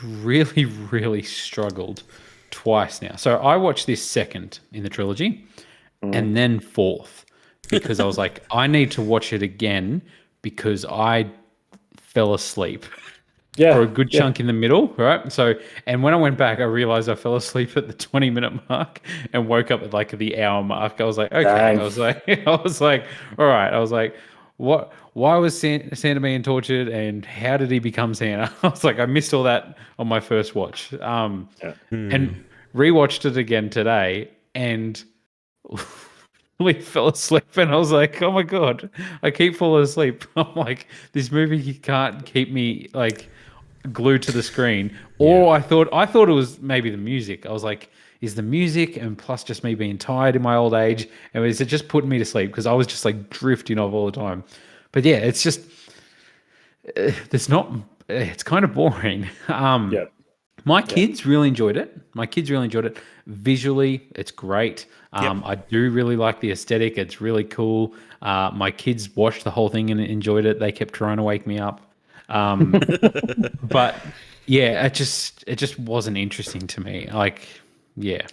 really, really struggled twice now. So I watched this second in the trilogy and then fourth because I was like, I need to watch it again because I fell asleep for a good chunk in the middle, right? So, and when I went back, I realized I fell asleep at the 20-minute mark and woke up at like the hour mark. I was like, okay. Dang. I was like, all right. I was like, what? Why was Santa being tortured, and how did he become Santa? I was like, I missed all that on my first watch, and rewatched it again today, and we fell asleep, and I was like, oh my god, I keep falling asleep. I'm like, this movie can't keep me like glued to the screen. Or I thought it was maybe the music. I was like, is the music and plus just me being tired in my old age, and is it just putting me to sleep because I was just like drifting off all the time. But yeah, it's just there's not. It's kind of boring. My kids really enjoyed it. Visually, it's great. I do really like the aesthetic. It's really cool. My kids watched the whole thing and enjoyed it. They kept trying to wake me up. But yeah, it just wasn't interesting to me. Like, yeah.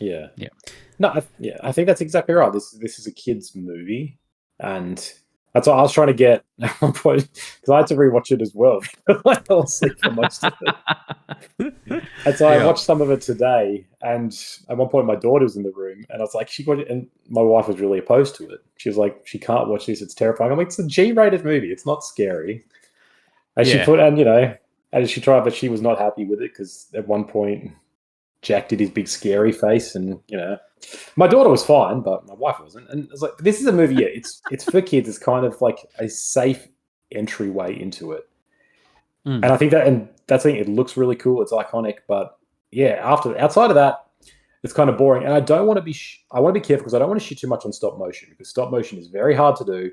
No, I think that's exactly right. This is a kids' movie, and that's what I was trying to get at one point because I had to rewatch it as well. I fell asleep for most of it, and so I watched some of it today. And at one point, my daughter was in the room, and I was like, "She watched it," and my wife was really opposed to it. She was like, "She can't watch this; it's terrifying." I'm like, "It's a G-rated movie. It's not scary." And she put, and she tried, but she was not happy with it because at one point, Jack did his big scary face, and my daughter was fine, but my wife wasn't. And I was like, this is a movie. Yeah, it's for kids. It's kind of like a safe entryway into it. And I think that's the thing. It looks really cool. It's iconic, but yeah, outside of that, it's kind of boring. And I don't want to be. I want to be careful because I don't want to shoot too much on stop motion because stop motion is very hard to do.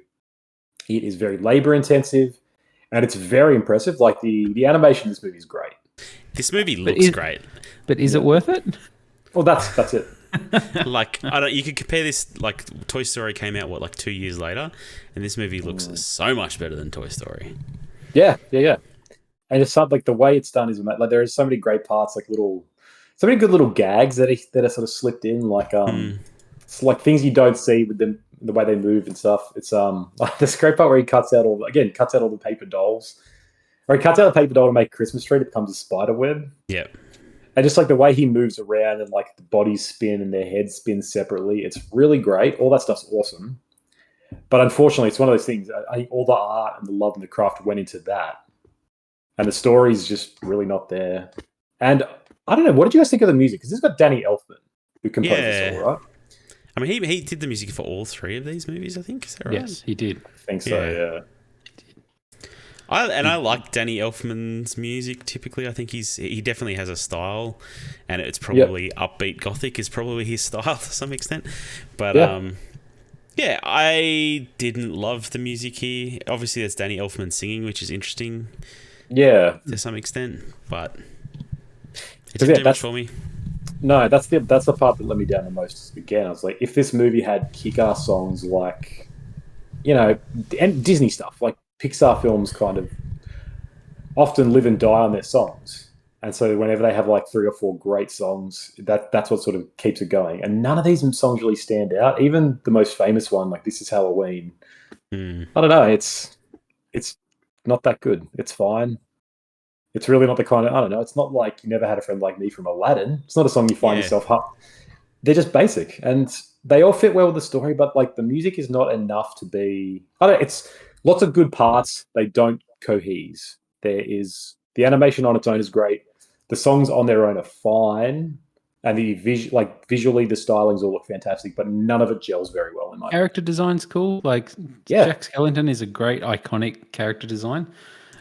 It is very labor intensive, and it's very impressive. Like the animation in this movie is great. This movie looks great. But is it worth it? Well, that's it. Like, you could compare this, like, Toy Story came out, like 2 years later, and this movie looks so much better than Toy Story. Yeah. And it's something like the way it's done is like there are so many great parts, like so many good little gags that are sort of slipped in, like it's like things you don't see with them, the way they move and stuff. It's this great part where he cuts out all the paper dolls, or he cuts out the paper doll to make a Christmas tree. It becomes a spider web. Yep. And just like the way he moves around and like the bodies spin and their heads spin separately, it's really great. All that stuff's awesome. But unfortunately, it's one of those things. I think all the art and the love and the craft went into that. And the story's just really not there. And I don't know, what did you guys think of the music? Because this has got Danny Elfman, who composed this all, right? I mean, he did the music for all three of these movies, I think. Is that right? Yes, he did. I think so, yeah. I like Danny Elfman's music. Typically, I think he definitely has a style, and it's probably upbeat gothic is probably his style to some extent. But I didn't love the music here. Obviously, there's Danny Elfman singing, which is interesting. Yeah, to some extent, but it didn't do much for me. No, that's the part that let me down the most. Again, I was like, if this movie had kick-ass songs like, and Disney stuff, like Pixar films kind of often live and die on their songs. And so whenever they have like 3 or 4 great songs, that's what sort of keeps it going. And none of these songs really stand out. Even the most famous one, like This Is Halloween. I don't know. It's not that good. It's fine. It's really not the kind of, I don't know. It's not like You Never Had a Friend Like Me from Aladdin. It's not a song you find yourself up. They're just basic. And they all fit well with the story, but like the music is not enough to be, it's lots of good parts. They don't cohese. The animation on its own is great. The songs on their own are fine, and visually the stylings all look fantastic, but none of it gels very well in my character design's cool. Like Jack Skellington is a great iconic character design.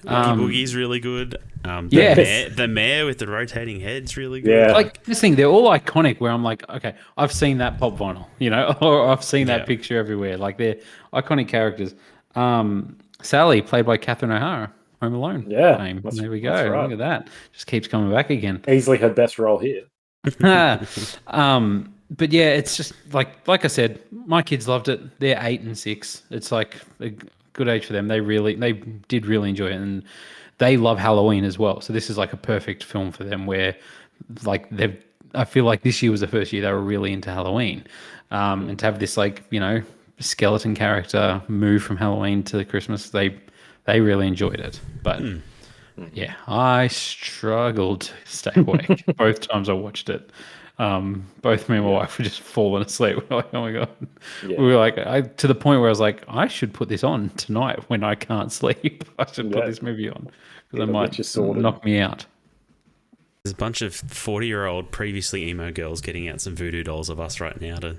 Boogie's really good. The mayor with the rotating head's really good. Yeah. Like this thing, they're all iconic. Where I'm like, okay, I've seen that pop vinyl, or I've seen that picture everywhere. Like they're iconic characters. Sally, played by Catherine O'Hara. Home Alone Yeah, fame. that's- There we go. that's right. Look at that. Just keeps coming back again. Easily her best role here. But yeah, it's just like I said, my kids loved it. They're 8 and 6. It's like a good age for them. They did really enjoy it, and they love Halloween as well. So this is like a perfect film for them, where like I feel like this year was the first year they were really into Halloween, and to have this skeleton character move from Halloween to Christmas, they really enjoyed it. But yeah, I struggled to stay awake both times I watched it. Both me and my wife were just falling asleep. We're like, oh my god! Yeah. We were like, to the point where I was like, I should put this on tonight when I can't sleep. I should put this movie on because it might knock me out. There's a bunch of 40-year-old previously emo girls getting out some voodoo dolls of us right now to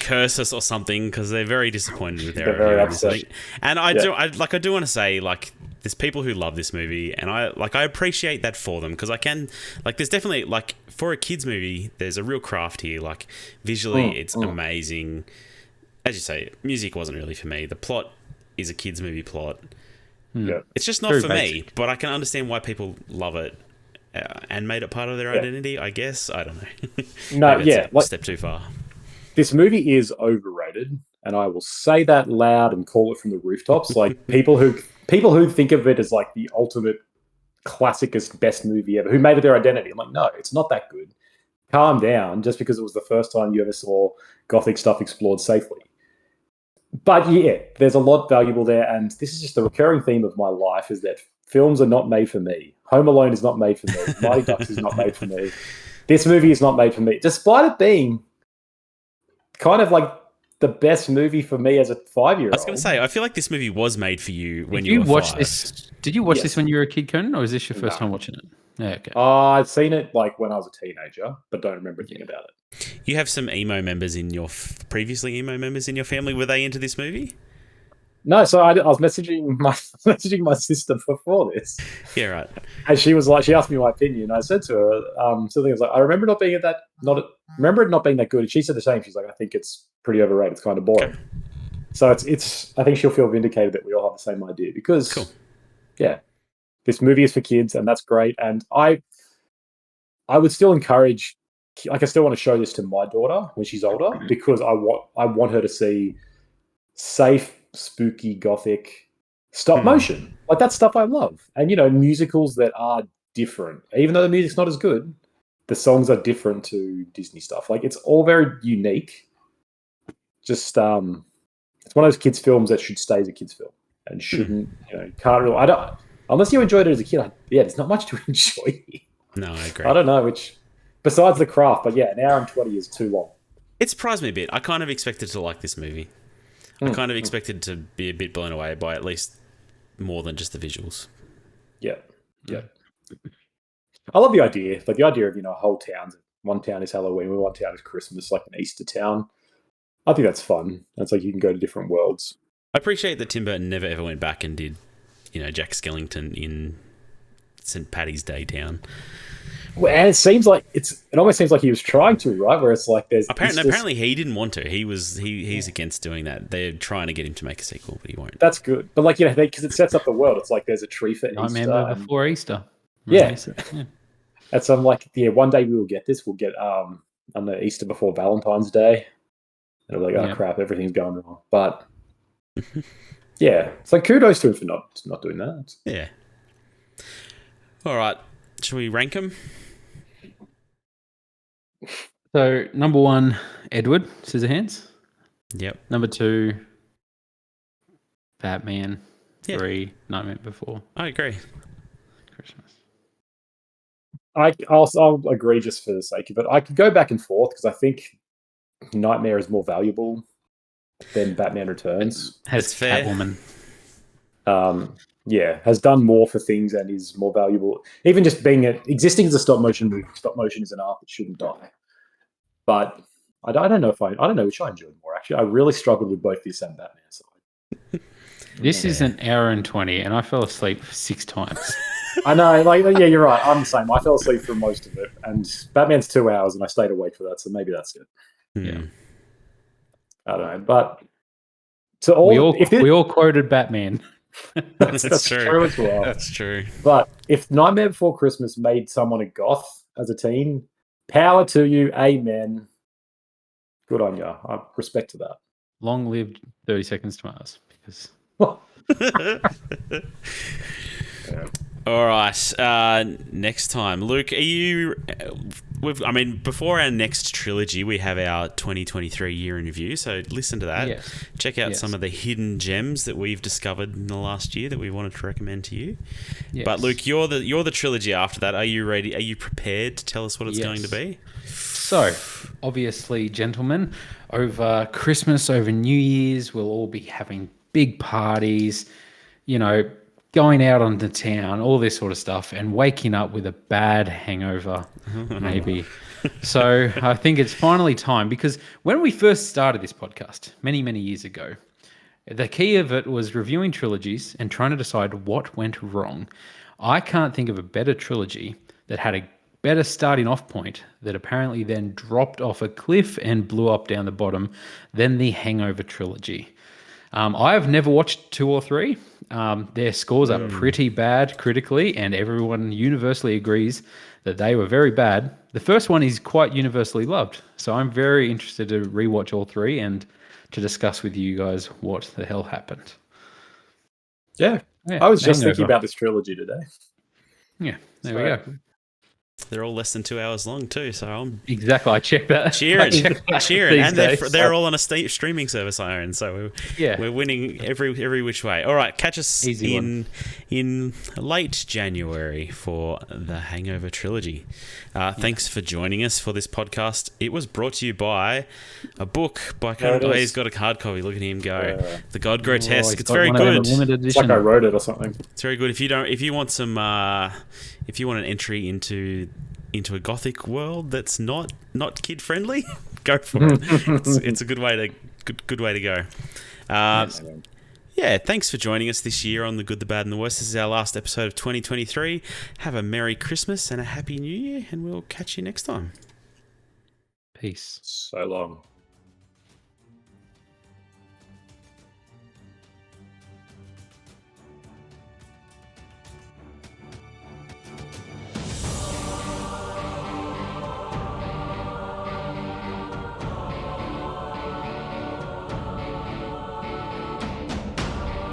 curse us or something because they're very disappointed with their They're very review. upset. And I do want to say, like, there's people who love this movie, and I appreciate that for them because I can, like, there's definitely, like, for a kids movie, there's a real craft here. Like, visually, it's amazing. As you say, music wasn't really for me. The plot is a kids movie plot. Yeah. It's just not Very for basic. me, but I can understand why people love it. And made it part of their identity, I guess. I don't know. No, Maybe yeah, it's a step too far. This movie is overrated, and I will say that loud and call it from the rooftops. Like people who think of it as like the ultimate classicest best movie ever, who made it their identity. I'm like, no, it's not that good. Calm down, just because it was the first time you ever saw Gothic stuff explored safely. But yeah, there's a lot valuable there, and this is just the recurring theme of my life: is that films are not made for me. Home Alone is not made for me. Mighty Ducks is not made for me. This movie is not made for me, despite it being kind of like the best movie for me as a 5-year-old. I was going to say, I feel like this movie was made for you when Did you you were watch 5. this? Did you watch this when you were a kid, Conan, or is this your first time watching it? Yeah, okay. I'd seen it like when I was a teenager, but don't remember anything about it. You have some emo members in your previously emo members in your family. Were they into this movie? No, so I was messaging my sister before this. Yeah, right. And she was like, she asked me my opinion. I said to her, something I was like, I remember remember it not being that good. And she said the same. She's like, I think it's pretty overrated. It's kind of boring. Okay. So it's. I think she'll feel vindicated that we all have the same idea because, yeah, this movie is for kids, and that's great. And I would still encourage, like, I still want to show this to my daughter when she's older because I want her to see safe, spooky, gothic stop motion. Like, that's stuff I love. And, you know, musicals that are different. Even though the music's not as good, the songs are different to Disney stuff. Like, it's all very unique. Just, it's one of those kids' films that should stay as a kids' film and shouldn't, you know, can't really, unless you enjoyed it as a kid, there's not much to enjoy. No, I agree. I don't know, besides the craft, but yeah, an hour and 20 is too long. It surprised me a bit. I kind of expected to like this movie. I kind of expected to be a bit blown away by at least more than just the visuals. Yeah. I love the idea. Like the idea of, you know, whole towns. One town is Halloween, one town is Christmas, like an Easter town. I think that's fun. It's like you can go to different worlds. I appreciate that Tim Burton never ever went back and did, you know, Jack Skellington in St. Paddy's Day town. Well, and it almost seems like he was trying to, right? Where it's like there's apparently he didn't want to. He's against doing that. They're trying to get him to make a sequel, but he won't. That's good, but like, you know, because it sets up the world. It's like there's a tree for I Easter. remember before Easter. Yeah. And so I'm like, yeah, one day we will get this. We'll get on the Easter before Valentine's Day, and I'm like, oh crap, everything's going wrong. But yeah, it's like kudos to him for not doing that. Yeah. All right, shall we rank them? So, number 1, Edward Scissorhands. Yep. Number 2, Batman. 3, Nightmare Before I agree. Christmas. I'll agree just for the sake of it. I could go back and forth because I think Nightmare is more valuable than Batman Returns. Has Catwoman. Yeah, has done more for things and is more valuable. Even just existing as a stop motion movie. Stop motion is an art that shouldn't die. But I don't know which I enjoyed more. Actually, I really struggled with both this and Batman. So. This is an hour and 20, and I fell asleep 6 times. I know, like, yeah, you're right. I'm the same. I fell asleep for most of it, and Batman's 2 hours, and I stayed awake for that. So maybe that's it. Yeah, I don't know, but we all quoted Batman. That's true. true as well. That's true. But if Nightmare Before Christmas made someone a goth as a teen, power to you, amen. Good on you. I respect to that. Long lived 30 Seconds to Mars. Because Yeah. All right. Next time, Luke, are you? Before our next trilogy, we have our 2023 year in review. So listen to that. Yes. Check out Yes. some of the hidden gems that we've discovered in the last year that we wanted to recommend to you. Yes. But Luke, you're the trilogy after that. Are you ready? Are you prepared to tell us what it's Yes. going to be? So, obviously, gentlemen, over Christmas, over New Year's, we'll all be having big parties, going out on the town, all this sort of stuff, and waking up with a bad hangover, maybe. So, I think it's finally time, because when we first started this podcast, many, many years ago, the key of it was reviewing trilogies and trying to decide what went wrong. I can't think of a better trilogy that had a better starting off point that apparently then dropped off a cliff and blew up down the bottom than the Hangover trilogy. I have never watched 2 or 3. Their scores are pretty bad critically, and everyone universally agrees that they were very bad. The first one is quite universally loved, so I'm very interested to rewatch all 3 and to discuss with you guys what the hell happened. Yeah. Yeah, I was just Hangover. thinking about this trilogy today. Yeah, there we go. They're all less than 2 hours long too, so I'm Exactly, I checked that. cheering, These and days. they're all on a streaming service I own, so we're winning every which way. All right, catch us Easy in late January for the Hangover trilogy. Thanks for joining us for this podcast. It was brought to you by a book by Conan. He's got a hard copy. Look at him go. The God Grotesque. It's very good. It's like I wrote it or something. It's very good. If you want an entry into a gothic world that's not kid friendly, go for it. It's a good way to go. Yeah, thanks for joining us this year on The Good, the Bad, and the Worst. This is our last episode of 2023. Have a Merry Christmas and a Happy New Year, and we'll catch you next time. Peace. So long.